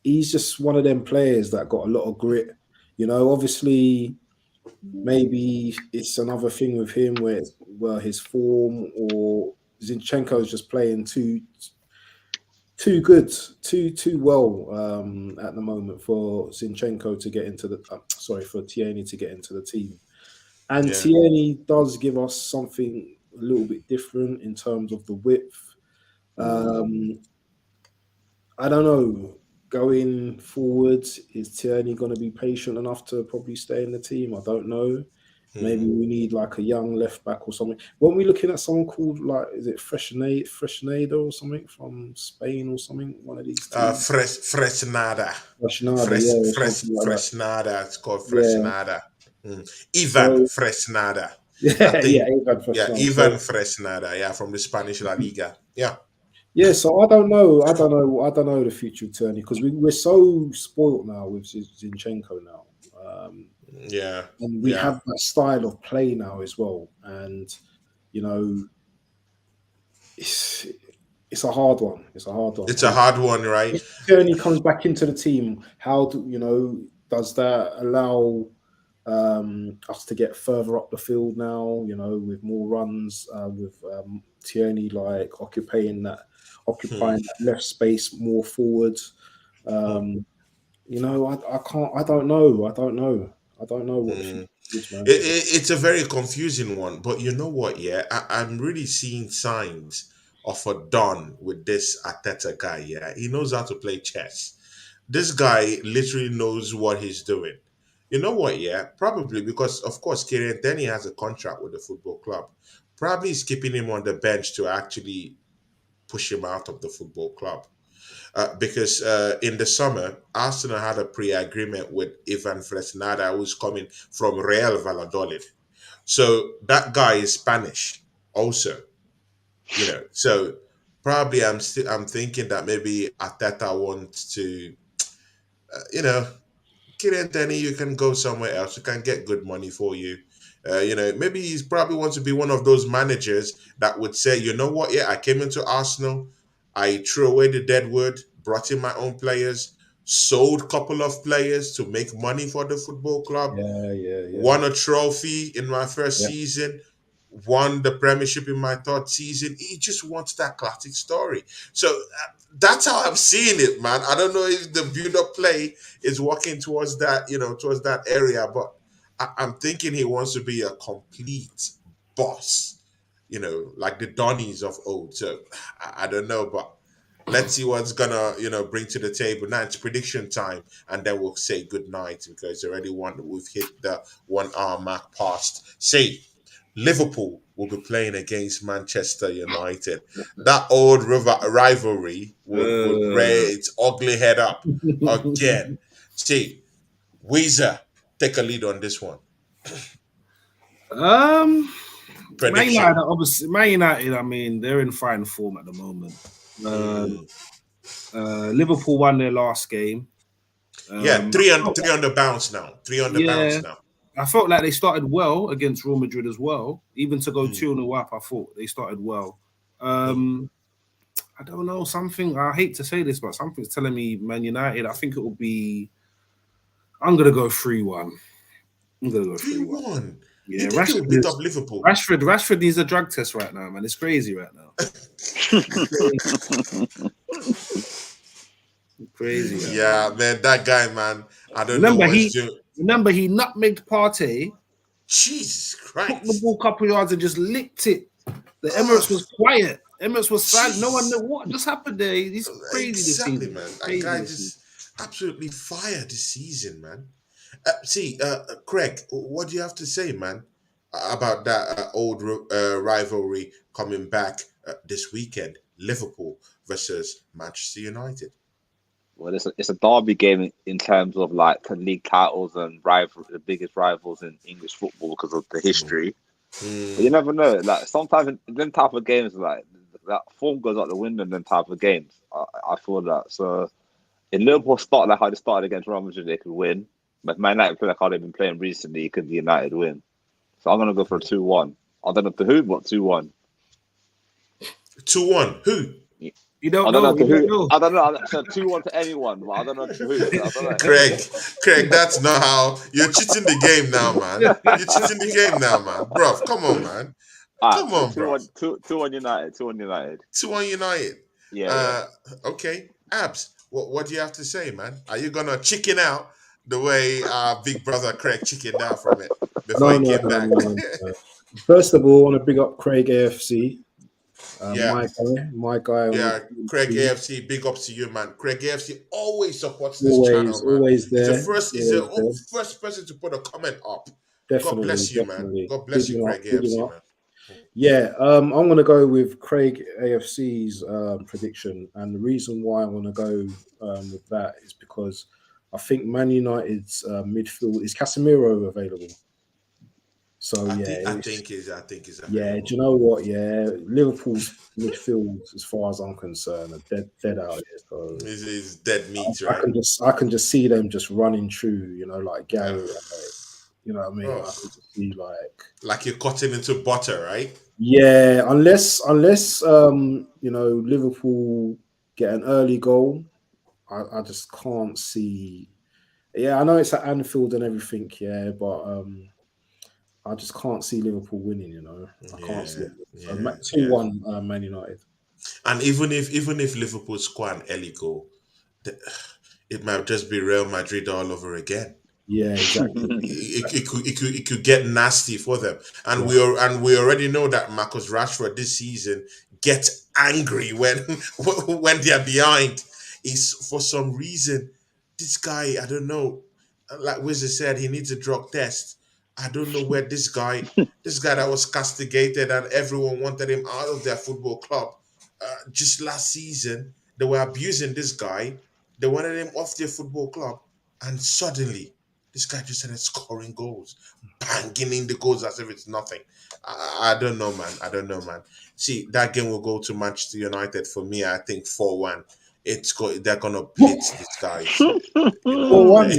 Speaker 2: He's just one of them players that got a lot of grit. You know, obviously, maybe it's another thing with him where his form or Zinchenko is just playing too good, too well at the moment for Zinchenko to get into the. Sorry, for Tierney to get into the team. And
Speaker 1: Yeah.
Speaker 2: Tierney does give us something a little bit different in terms of the width. Um, I don't know. Going forwards, is Tierney going to be patient enough to probably stay in the team? I don't know. Maybe we need like a young left back or something. Weren't we looking at someone called like, is it Fresneda or something from Spain or something? One of these teams.
Speaker 1: Fresnada.
Speaker 2: Fresneda, yeah, or something like that.
Speaker 1: Fresnada. It's called
Speaker 2: Yeah.
Speaker 1: Fresnada. Ivan
Speaker 2: So
Speaker 1: Fresnada. I
Speaker 2: yeah,
Speaker 1: think.
Speaker 2: Ivan
Speaker 1: Yeah,
Speaker 2: Fresneda.
Speaker 1: Ivan
Speaker 2: So
Speaker 1: Fresnada. Yeah, from the Spanish La Liga. Yeah.
Speaker 2: yeah, so I don't know. I don't know the future of Tierney because we're so spoilt now with Zinchenko now.
Speaker 1: Yeah.
Speaker 2: And we
Speaker 1: Yeah.
Speaker 2: have that style of play now as well. And you know, it's a hard one. It's a hard one
Speaker 1: It's a
Speaker 2: because
Speaker 1: hard one, right?
Speaker 2: if Tierney comes back into the team, how do you know? Does that allow us to get further up the field now? You know, with more runs, with Tierney like occupying that left space more forwards. You know, I can't. I don't know. I don't know. I don't know what the future is, man.
Speaker 1: It's a very confusing one, but you know what? Yeah, I'm really seeing signs of a dawn with this Ateta guy. Yeah, he knows how to play chess. This guy literally knows what he's doing. You know what? Yeah, probably because of course Kieran Denny has a contract with the football club. Probably he's keeping him on the bench to actually push him out of the football club. Because in the summer, Arsenal had a pre-agreement with Ivan Fresnada, who's coming from Real Valladolid. So that guy is Spanish, also. So probably I'm thinking that maybe Ateta wants to, you know, Kieran Denny, you can go somewhere else. You can get good money for you. Maybe he's probably wants to be one of those managers that would say, you know what? Yeah, I came into Arsenal. I threw away the dead wood, brought in my own players, sold a couple of players to make money for the football club,
Speaker 2: Yeah.
Speaker 1: won a trophy in my first
Speaker 2: Yeah.
Speaker 1: season, won the Premiership in my third season. He just wants that classic story. So that's how I'm seeing it, man. I don't know if the build-up play is working towards that, towards that area, but I'm thinking he wants to be a complete boss, like the Donnies of old. So I don't know, but let's see what's gonna, bring to the table. Now it's prediction time, and then we'll say good night because already we've hit the 1 hour mark past. Say Liverpool will be playing against Manchester United. That old rivalry would rear its ugly head up again. See, Weezer, take a lead on this one.
Speaker 3: Man
Speaker 1: Prediction.
Speaker 3: United, obviously, Man United. I mean, they're in fine form at the moment. Liverpool won their last game.
Speaker 1: Yeah, three on the bounce now. Three on the bounce now.
Speaker 3: I felt like they started well against Real Madrid as well. Even to go 2-0 up, I thought they started well. I don't know, something, I hate to say this, but something's telling me Man United, I think it will be, I'm going to go 3-1. I'm going to go 3-1. Yeah,
Speaker 1: you think he'll beat up Liverpool?
Speaker 3: Rashford needs a drug test right now, man. It's crazy right now. Crazy.
Speaker 1: Yeah, man, that guy, man. I don't know what he's doing.
Speaker 3: Remember, he nutmegged Partey.
Speaker 1: Jesus Christ.
Speaker 3: Took the ball a couple yards and just licked it. The Emirates was quiet. Emirates was silent. No one knew what just happened there. He's crazy
Speaker 1: exactly,
Speaker 3: this season.
Speaker 1: Man. That guy just absolutely fired this season, man. Craig, what do you have to say, man, about that old rivalry coming back this weekend? Liverpool versus Manchester United.
Speaker 4: Well, it's a derby game in terms of like league titles and the biggest rivals in English football because of the history. But you never know. Like sometimes in them type of games, like that form goes out the window in them type of games. I feel that. So if Liverpool start like how they started against Real Madrid, they could win. But Man United play like how they've been playing recently, could the United win? So I'm gonna go for a 2-1. I don't know to who, but 2-1.
Speaker 1: 2-1. Who?
Speaker 3: You don't
Speaker 4: I don't know
Speaker 3: know.
Speaker 4: to
Speaker 3: You don't
Speaker 4: who.
Speaker 3: know.
Speaker 4: I don't know. I said 2-1 to anyone, but I don't know to who. I don't know.
Speaker 1: Craig, that's not how you're cheating the game now, man. You're cheating the game now, man. Bruv, come on, man. Come
Speaker 4: So
Speaker 1: on,
Speaker 4: two
Speaker 1: bruv.
Speaker 4: one, two one United. 2-1 United.
Speaker 1: 2-1 United.
Speaker 4: Yeah.
Speaker 1: Okay. Abs, what do you have to say, man? Are you gonna chicken out the way big brother Craig chickened out from it before
Speaker 2: No,
Speaker 1: he
Speaker 2: no,
Speaker 1: came
Speaker 2: no,
Speaker 1: back?
Speaker 2: no, no. First of all, I want to big up Craig AFC.
Speaker 1: Yeah.
Speaker 2: My guy.
Speaker 1: Yeah, Craig
Speaker 2: Always,
Speaker 1: AFC, big ups to you, man. Craig AFC always supports this channel, man.
Speaker 2: always
Speaker 1: He's the
Speaker 2: there. Always there.
Speaker 1: first person to put a comment up. God
Speaker 2: Definitely,
Speaker 1: bless you, man.
Speaker 2: definitely.
Speaker 1: God bless
Speaker 2: Big
Speaker 1: you,
Speaker 2: him up,
Speaker 1: Craig
Speaker 2: big him
Speaker 1: AFC,
Speaker 2: up.
Speaker 1: man.
Speaker 2: Yeah, I'm gonna go with Craig AFC's prediction, and the reason why I want to go with that is because I think Man United's midfield is Casemiro available. So
Speaker 1: I
Speaker 2: yeah,
Speaker 1: think is
Speaker 2: yeah.
Speaker 1: available.
Speaker 2: Do you know what? Yeah, Liverpool's midfield, as far as I'm concerned, are dead out here. So
Speaker 1: Is dead meat,
Speaker 2: I
Speaker 1: right?
Speaker 2: can just see them just running through. You know, like
Speaker 1: Yeah.
Speaker 2: Gary. You know what I mean? I
Speaker 1: Oh,
Speaker 2: can just see
Speaker 1: like you're cutting into butter, right?
Speaker 2: yeah, unless you know, Liverpool get an early goal, I just can't see. Yeah, I know it's at Anfield and everything, yeah, but I just can't see Liverpool winning. You know, I can't see
Speaker 1: Yeah,
Speaker 2: it. So
Speaker 1: yeah, yeah.
Speaker 2: 2-1 Man United.
Speaker 1: And even if Liverpool score an early goal, th- it might just be Real Madrid all over again.
Speaker 2: Yeah, exactly.
Speaker 1: It could get nasty for them, and
Speaker 2: Yeah,
Speaker 1: we already know that Marcus Rashford this season gets angry when when they're behind. Is for some reason this guy, I don't know, like Wizard said, he needs a drug test. I don't know where this guy that was castigated and everyone wanted him out of their football club just last season. They were abusing this guy. They wanted him off their football club, and suddenly this guy just started scoring goals, banging in the goals as if it's nothing. I don't know, man. I don't know, man. See, that game will go to Manchester United for me. I think 4-1. They're gonna blitz these guys. You know,
Speaker 2: 4-1.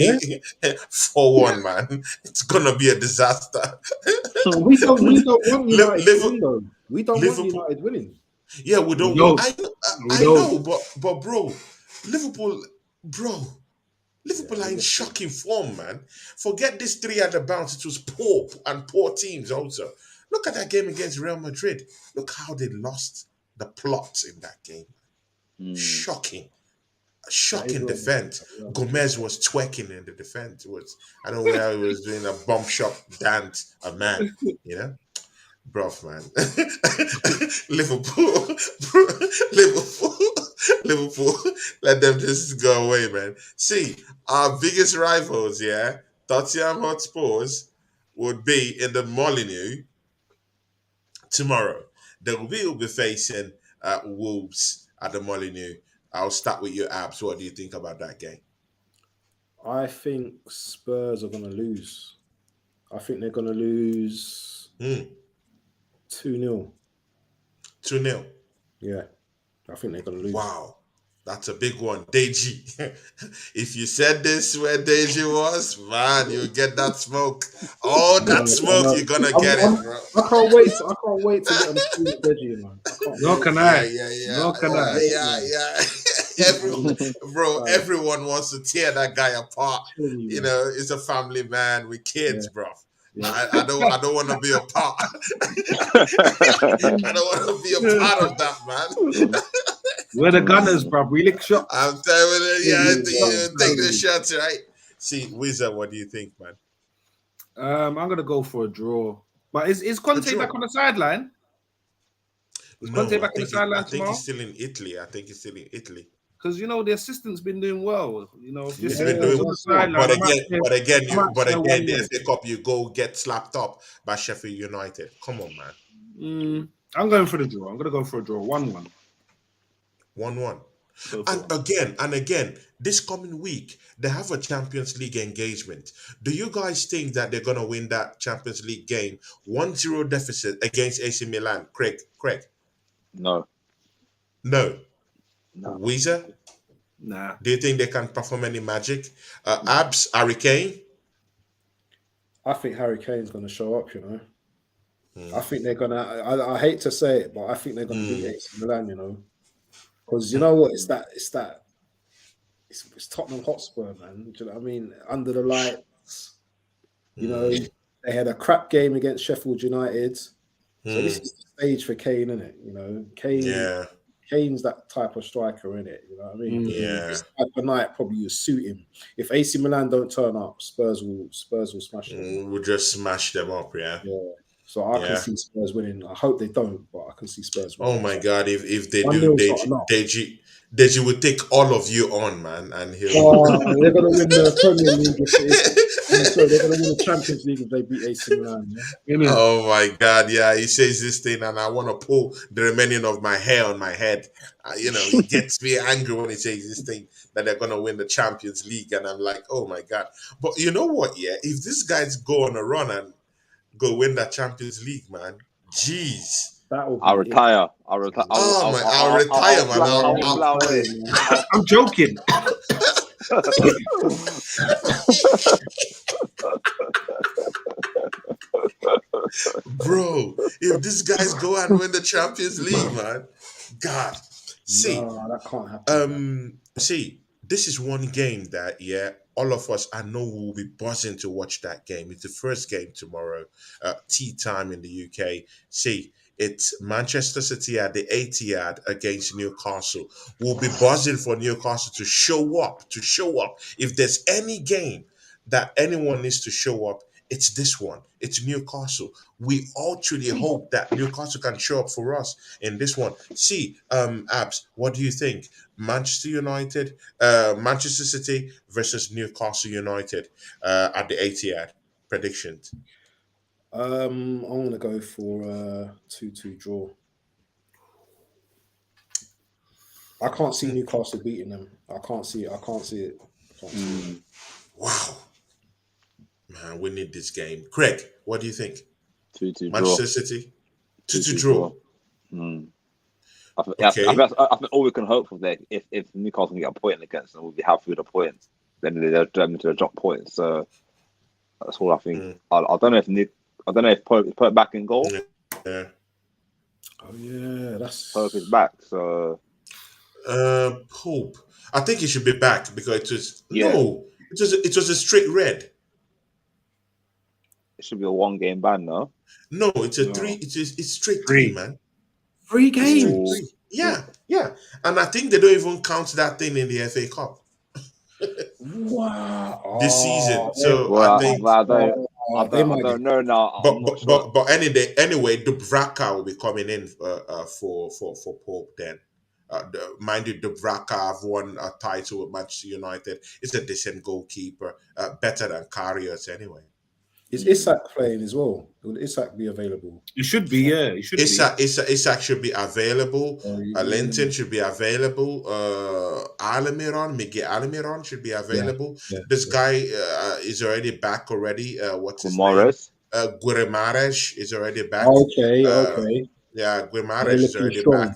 Speaker 2: Yeah,
Speaker 1: 4-1, man. It's gonna be a disaster.
Speaker 2: we don't want United to
Speaker 1: Liverpool,
Speaker 2: win though. We don't want
Speaker 1: Liverpool.
Speaker 2: United winning.
Speaker 1: Yeah, we
Speaker 3: We
Speaker 1: don't want.
Speaker 3: don't. We
Speaker 1: I
Speaker 3: don't.
Speaker 1: know, but bro, Liverpool, bro,
Speaker 2: Yeah,
Speaker 1: Liverpool are in shocking form, man. Forget this three at the bounce. It was poor teams also. Look at that game against Real Madrid. Look how they lost the plot in that game.
Speaker 4: Mm.
Speaker 1: Shocking.
Speaker 2: that is
Speaker 1: Shocking
Speaker 2: Real
Speaker 1: defense.
Speaker 2: Madrid.
Speaker 1: Gomez was twerking in the defense. It was, I don't know where he was doing a bump shot dance, a man, you know? Bruv, man. Liverpool, Liverpool, Liverpool. Let them just go away, man. See, our biggest rivals, yeah, Tottenham Hotspurs, would be in the Molineux tomorrow. They will be facing Wolves at the Molineux. I'll start with your Abs. What do you think about that game?
Speaker 2: I think Spurs are going to lose. I think they're going to lose
Speaker 1: Hmm.
Speaker 2: 2-0.
Speaker 1: 2-0.
Speaker 2: Yeah, I think they're going to lose.
Speaker 1: Wow. That's a big one. Deji. If you said this where Deji was, man, you get that smoke. All
Speaker 2: I
Speaker 1: that smoke,
Speaker 2: know.
Speaker 1: you're gonna get it, bro.
Speaker 2: I can't wait. I can't wait to get on the street with Deji, man. I can't
Speaker 3: Nor
Speaker 2: wait.
Speaker 3: can
Speaker 1: Yeah,
Speaker 3: I.
Speaker 1: yeah, yeah,
Speaker 3: Nor can
Speaker 2: Can't
Speaker 3: I.
Speaker 2: wait,
Speaker 1: yeah,
Speaker 2: man.
Speaker 1: yeah.
Speaker 2: I'm
Speaker 1: Bro,
Speaker 2: tired.
Speaker 1: everyone wants to tear that guy apart.
Speaker 2: Telling you,
Speaker 1: You
Speaker 2: man.
Speaker 1: know, he's a family man with
Speaker 2: Yeah,
Speaker 1: kids, bro.
Speaker 2: yeah.
Speaker 1: I don't want to be a part. I don't want to be a part of that, man.
Speaker 3: We're the Gunners, bro. We lick shots.
Speaker 1: I'm telling you,
Speaker 2: Telling
Speaker 1: yeah,
Speaker 2: you,
Speaker 1: you take the
Speaker 2: man.
Speaker 1: shots, right? See, Wizard, what do you think, man?
Speaker 3: I'm gonna go for a draw. But is
Speaker 1: A
Speaker 3: Conte
Speaker 1: draw?
Speaker 3: back on the sideline? Is Conte
Speaker 1: No,
Speaker 3: back on the
Speaker 1: I
Speaker 3: sideline
Speaker 1: think he's
Speaker 3: tomorrow?
Speaker 1: still in Italy. I think he's still in Italy.
Speaker 3: Because you know the assistant's been doing well. You know, if the
Speaker 2: Yeah,
Speaker 1: He's been
Speaker 3: assistant's
Speaker 1: doing,
Speaker 3: on the
Speaker 2: that's it.
Speaker 3: sideline,
Speaker 1: but again, the
Speaker 3: 1-0.
Speaker 1: FA Cup, you go get slapped up by Sheffield United. Come on, man.
Speaker 3: I'm going for the draw. I'm gonna go for a draw. 1-1.
Speaker 1: 1-1.
Speaker 3: Go for one.
Speaker 1: And again, this coming week they have a Champions League engagement. Do you guys think that they're gonna win that Champions League game 1-0 deficit against AC Milan? Craig,
Speaker 4: No.
Speaker 1: no.
Speaker 4: No.
Speaker 1: Weezer,
Speaker 3: Nah.
Speaker 1: do you think they can perform any magic? Abs, Harry Kane.
Speaker 2: I think Harry Kane's going to show up. You know. I think they're gonna. I hate to say it, but I think they're gonna beat AC Milan. You know, because you know what? It's Tottenham Hotspur, man. Do you know what I mean? Under the lights, you know, they had a crap game against Sheffield United. So this is the stage for Kane, isn't it? You know, Kane's that type of striker, innit? You know what I mean? This type of night probably will suit him. If AC Milan don't turn up, Spurs will smash them.
Speaker 1: We'll just smash them up, yeah.
Speaker 2: So I can see Spurs winning. I hope they don't, but I can see Spurs winning.
Speaker 1: Oh my God! If they
Speaker 2: 1-0
Speaker 1: do,
Speaker 2: is not enough.
Speaker 1: Deji will take all of you on, man, and he'll.
Speaker 2: They're gonna win the Premier League. They're gonna win the Champions League if they beat AC Milan. Yeah?
Speaker 1: Oh my God! Yeah, he says this thing, and I want to pull the remaining of my hair on my head. You know, he gets me angry when he says this thing that they're gonna win the Champions League, and I'm like, oh my God! But you know what? Yeah, if these guys go on a run and go win that Champions League, man, jeez.
Speaker 4: I'll retire. I'll retire.
Speaker 1: I'll retire, man.
Speaker 3: I'm joking.
Speaker 1: Bro, if these guys go and win the Champions League, man, God. See,
Speaker 2: that can't happen.
Speaker 1: See, this is one game that, all of us, I know will be buzzing to watch that game. It's the first game tomorrow, tea time in the UK. See, it's Manchester City at the Etihad against Newcastle. We'll be buzzing for Newcastle to show up. If there's any game that anyone needs to show up, it's this one. It's Newcastle. We all truly hope that Newcastle can show up for us in this one. See, Abs, what do you think? Manchester United, Manchester City versus Newcastle United at the Etihad. Predictions.
Speaker 2: I'm gonna go for a 2-2 draw. I can't see Newcastle beating them. I can't see it.
Speaker 1: Wow. Man, we need this game. Craig, what do you think?
Speaker 4: 2-2
Speaker 1: Manchester City? 2-2 draw.
Speaker 4: I think all we can hope for there, if Newcastle can get a point against them, we'll be happy with a point. Then they're determined to drop points. So that's all I think. I don't know if Pope is put back in goal.
Speaker 1: Yeah.
Speaker 2: Oh yeah, that's
Speaker 4: Pope is back. So
Speaker 1: Pope. I think he should be back because it was a straight red.
Speaker 4: It should be a 1-game ban, no?
Speaker 1: No, it's a 3. It's straight 3, man.
Speaker 2: 3 games.
Speaker 1: Yeah. And I think they don't even count that thing in the FA Cup.
Speaker 2: Wow.
Speaker 1: This season. So I think
Speaker 4: I don't know now.
Speaker 1: But anyway, Dubravka will be coming in for Pope then. Mind you, Dubravka have won a title with Manchester United. It's a decent goalkeeper, better than Karius anyway.
Speaker 2: Is Isak playing as well? Will Isak be available?
Speaker 3: He should be, yeah. He should be.
Speaker 1: Isak should be available. Linton should be available. Miguel Almiron should be available. Yeah. This guy is already back already. What's his name? Guimaraes is already back.
Speaker 2: Okay.
Speaker 1: Yeah, Guimaraes is already back.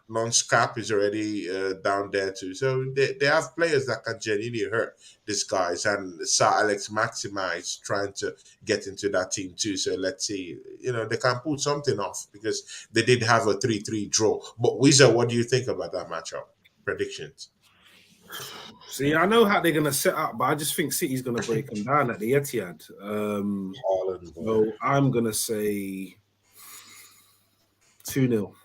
Speaker 1: Long Scrap is already down there too. So they have players that can genuinely hurt these guys. And Sir Alex Maxima is trying to get into that team too. So let's see. They can pull something off because they did have a 3-3 draw. But Wizard, what do you think about that matchup? Predictions?
Speaker 3: See, I know how they're going to set up, but I just think City's going to break them down at the Etihad. So I'm going to say 2-0.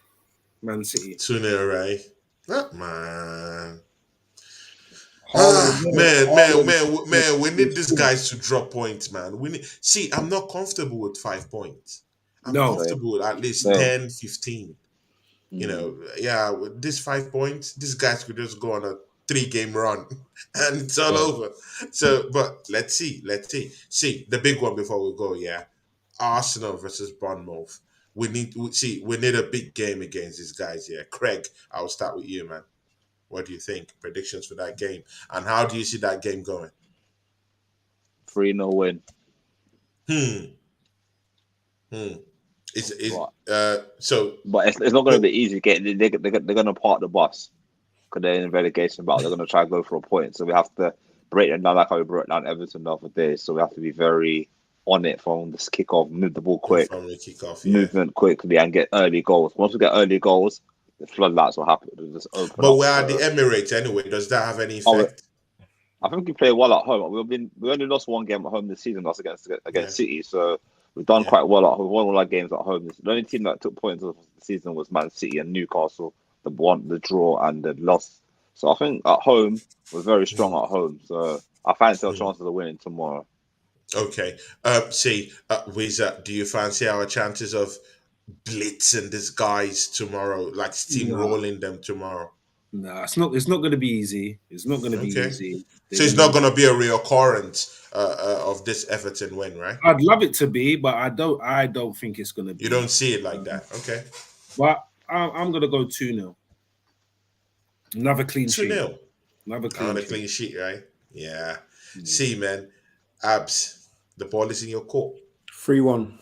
Speaker 3: Man City.
Speaker 1: 2-0, right? Man. Man, we need these guys to drop points, man. I'm not comfortable with 5 points. I'm comfortable with at least 10, 15. With these 5 points, these guys could just go on a 3-game run and it's all over. So, but let's see. See, the big one before we go, Arsenal versus Bournemouth. We need a big game against these guys here. Craig, I'll start with you, man. What do you think? Predictions for that game, and how do you see that game going?
Speaker 4: 3-0 win.
Speaker 1: But it's
Speaker 4: not going to be easy. They're going to park the bus because they're in relegation battle. They're going to try to go for a point. So we have to break them down like how we broke down Everton the other day. So we have to be very on it from this kickoff, move the ball quick,
Speaker 1: From the kickoff, yeah.
Speaker 4: movement quickly, and get early goals. Once we get early goals, the floodlights will happen. It'll just open
Speaker 1: But
Speaker 4: up.
Speaker 1: we're at the Emirates anyway. Does that have any
Speaker 4: Oh,
Speaker 1: effect?
Speaker 4: I think we play well at home. We only lost one game at home this season. That's against
Speaker 1: Yeah.
Speaker 4: City. So we've done
Speaker 1: Yeah.
Speaker 4: quite well at home. We won all our games at home. The only team that took points of the season was Man City and Newcastle. The draw and the loss. So I think at home we're very strong at home. So I fancy our chances of winning tomorrow.
Speaker 1: Okay. Wizard, do you fancy our chances of blitzing these guys tomorrow, like steamrolling them tomorrow?
Speaker 3: No, it's not. It's not going to be easy. It's not going to be
Speaker 1: Okay.
Speaker 3: easy.
Speaker 1: So it's not going to be a reoccurrence of this Everton win, right?
Speaker 3: I'd love it to be, but I don't. I don't think it's going to be.
Speaker 1: You don't see it like that, okay?
Speaker 3: But I'm going to go 2-0. Another clean sheet.
Speaker 1: 2-0.
Speaker 3: Another
Speaker 1: On a
Speaker 3: sheet.
Speaker 1: clean sheet, right? Yeah. See, man, Abs, the ball is in your court.
Speaker 2: 3-1.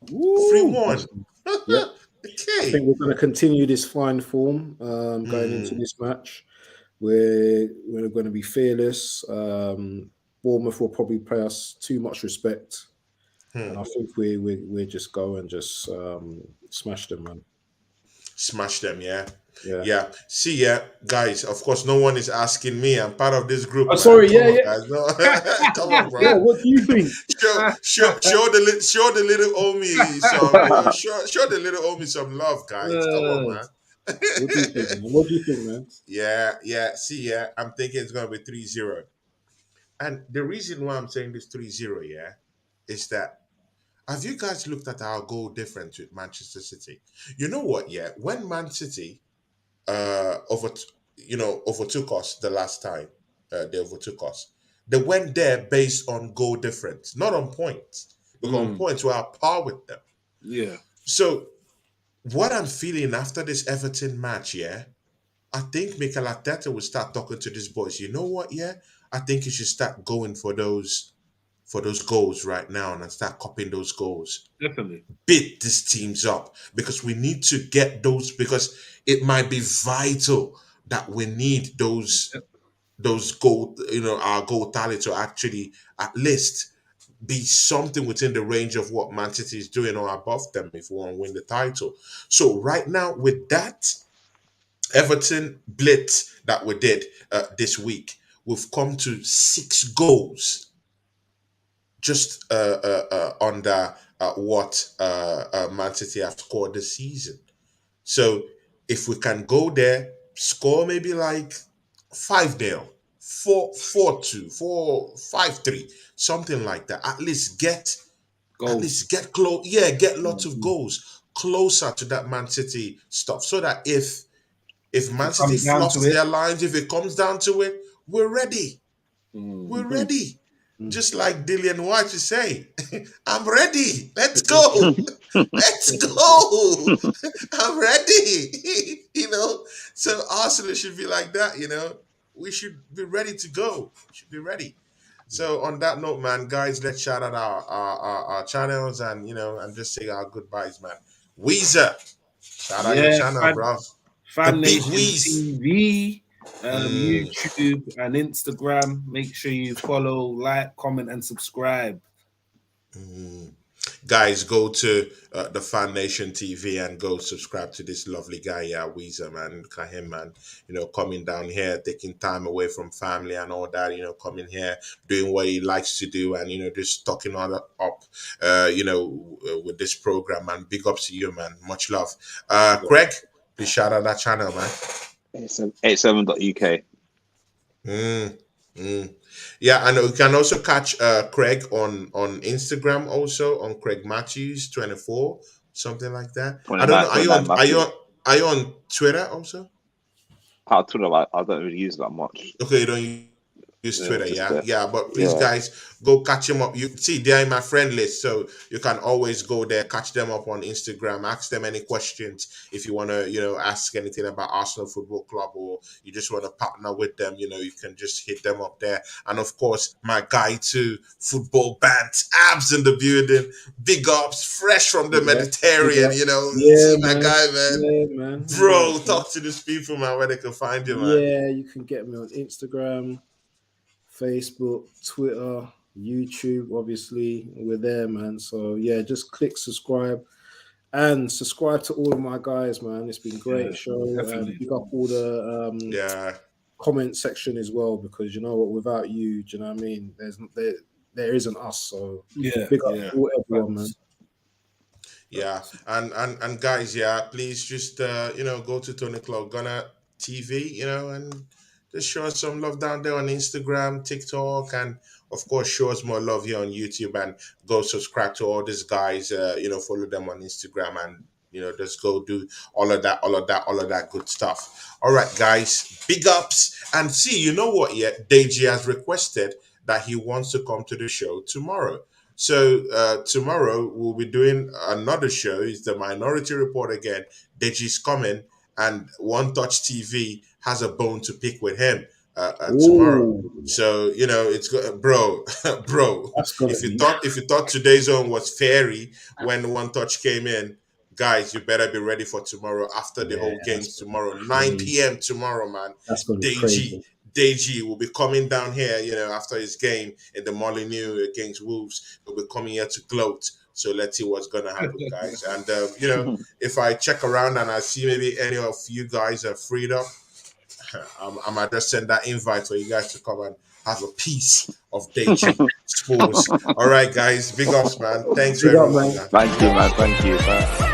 Speaker 1: 3-1.
Speaker 2: Yeah. I
Speaker 1: Okay.
Speaker 2: think we're going to continue this fine form going into this match. We're going to be fearless. Bournemouth will probably pay us too much respect, and I think we just go and just smash them, man.
Speaker 1: Smash them, yeah.
Speaker 2: Yeah.
Speaker 1: Yeah. See, guys, of course, no one is asking me. I'm part of this group.
Speaker 2: Oh,
Speaker 1: man.
Speaker 2: sorry,
Speaker 1: Come
Speaker 2: yeah,
Speaker 1: on,
Speaker 2: yeah.
Speaker 1: guys. No. Come on, bro.
Speaker 2: Yeah, what do you think?
Speaker 1: Show the little homie some show the little homie some love, guys. Come on, man.
Speaker 2: What do you think, man? What do you think, man?
Speaker 1: Yeah. See, I'm thinking it's gonna be 3-0. And the reason why I'm saying this 3-0, is that have you guys looked at our goal difference with Manchester City? You know what, when Man City overtook us the last time they overtook us, they went there based on goal difference, not on points. Because on points we're at par with them.
Speaker 3: Yeah.
Speaker 1: So what I'm feeling after this Everton match, I think Mikel Arteta will start talking to these boys. You know what, I think you should start going for those goals right now and start copying those goals.
Speaker 3: Definitely.
Speaker 1: Beat these teams up because we need to get those, because it might be vital that we need those goal, our goal tally to actually at least be something within the range of what Man City is doing or above them if we want to win the title. So right now with that Everton blitz that we did this week, we've come to 6 goals just under what Man City have scored this season. So if we can go there, score maybe like 5-0, 4-2, 5-3, something like that. At least get close. Yeah, get lots of goals closer to that Man City stuff, so that if Man City flops their lines, if it comes down to it, we're ready. We're ready. Just like Dillian White is saying, I'm ready. Let's go. Let's go. I'm ready. So Arsenal should be like that, We should be ready to go. We should be ready. So on that note, man, guys, let's shout out our channels and, and just say our goodbyes, man. Weezer, shout out your channel, bro.
Speaker 3: Fan
Speaker 1: The Big
Speaker 3: Nation
Speaker 1: Weez.
Speaker 3: TV, YouTube and Instagram. Make sure you follow, like, comment, and subscribe.
Speaker 1: Guys, go to the Fan Nation TV and go subscribe to this lovely guy, Weezer, man. Look at him, man. Coming down here, taking time away from family and all that. Coming here, doing what he likes to do, and just talking all up, with this program. Man, big ups to you, man. Much love. Craig, please shout out that channel, man.
Speaker 4: 87.uk.
Speaker 1: Yeah, and you can also catch Craig on Instagram, also on Craig Matthews 24, something like that. I don't know. Are you on Twitter also?
Speaker 4: Twitter, I don't really use that much.
Speaker 1: Okay, you don't use Twitter, yeah. But please,
Speaker 4: Yeah.
Speaker 1: guys, go catch them up. You see, they're in my friend list, so you can always go there, catch them up on Instagram, ask them any questions if you want to, ask anything about Arsenal Football Club, or you just want to partner with them. You can just hit them up there. And of course, my guy too, Football Bant, Abs in the building, big ups, fresh from the Mediterranean. See my guy, man.
Speaker 2: Yeah, man.
Speaker 1: Bro, talk to these people, man, where they can find you, man.
Speaker 2: Yeah, you can get me on Instagram, Facebook, Twitter, YouTube, obviously, we're there, man. So yeah, just click subscribe and subscribe to all of my guys, man. It's been great
Speaker 3: Yeah,
Speaker 2: show.
Speaker 3: definitely.
Speaker 2: Pick up all the
Speaker 1: Yeah.
Speaker 2: comment section as well, because you know what, without you, do you know what I mean? There isn't us. So
Speaker 3: Yeah,
Speaker 2: big up
Speaker 3: yeah.
Speaker 2: to everyone, man.
Speaker 1: Yeah, and guys, yeah, please just go to Tony Cloud Gunner TV, and just show us some love down there on Instagram, TikTok, and of course show us more love here on YouTube, and go subscribe to all these guys. Follow them on Instagram, and just go do all of that good stuff. All right, guys, big ups, and see, you know what? Yeah, Deji has requested that he wants to come to the show tomorrow. So tomorrow we'll be doing another show. It's the Minority Report again. Deji's coming, and One Touch TV has a bone to pick with him tomorrow.
Speaker 2: Ooh,
Speaker 1: So it's good, bro, bro.
Speaker 2: that's gonna
Speaker 1: If you
Speaker 2: be
Speaker 1: thought today's zone was fairy when One Touch came in, guys, you better be ready for tomorrow. After the whole games
Speaker 2: that's gonna
Speaker 1: tomorrow,
Speaker 2: be
Speaker 1: 9 p.m. tomorrow, man.
Speaker 2: That's gonna be
Speaker 1: Deji.
Speaker 2: crazy.
Speaker 1: Deji will be coming down here, after his game in the Molineux against Wolves. He'll be coming here to gloat. So let's see what's going to happen, guys. And, if I check around and I see maybe any of you guys are freed up, I might just send that invite for you guys to come and have a piece of Deji sports. All right, guys. Big ups, man. Thanks
Speaker 2: Big
Speaker 1: very
Speaker 2: up,
Speaker 1: much,
Speaker 2: man.
Speaker 1: man.
Speaker 4: Thank you, man. Thank you.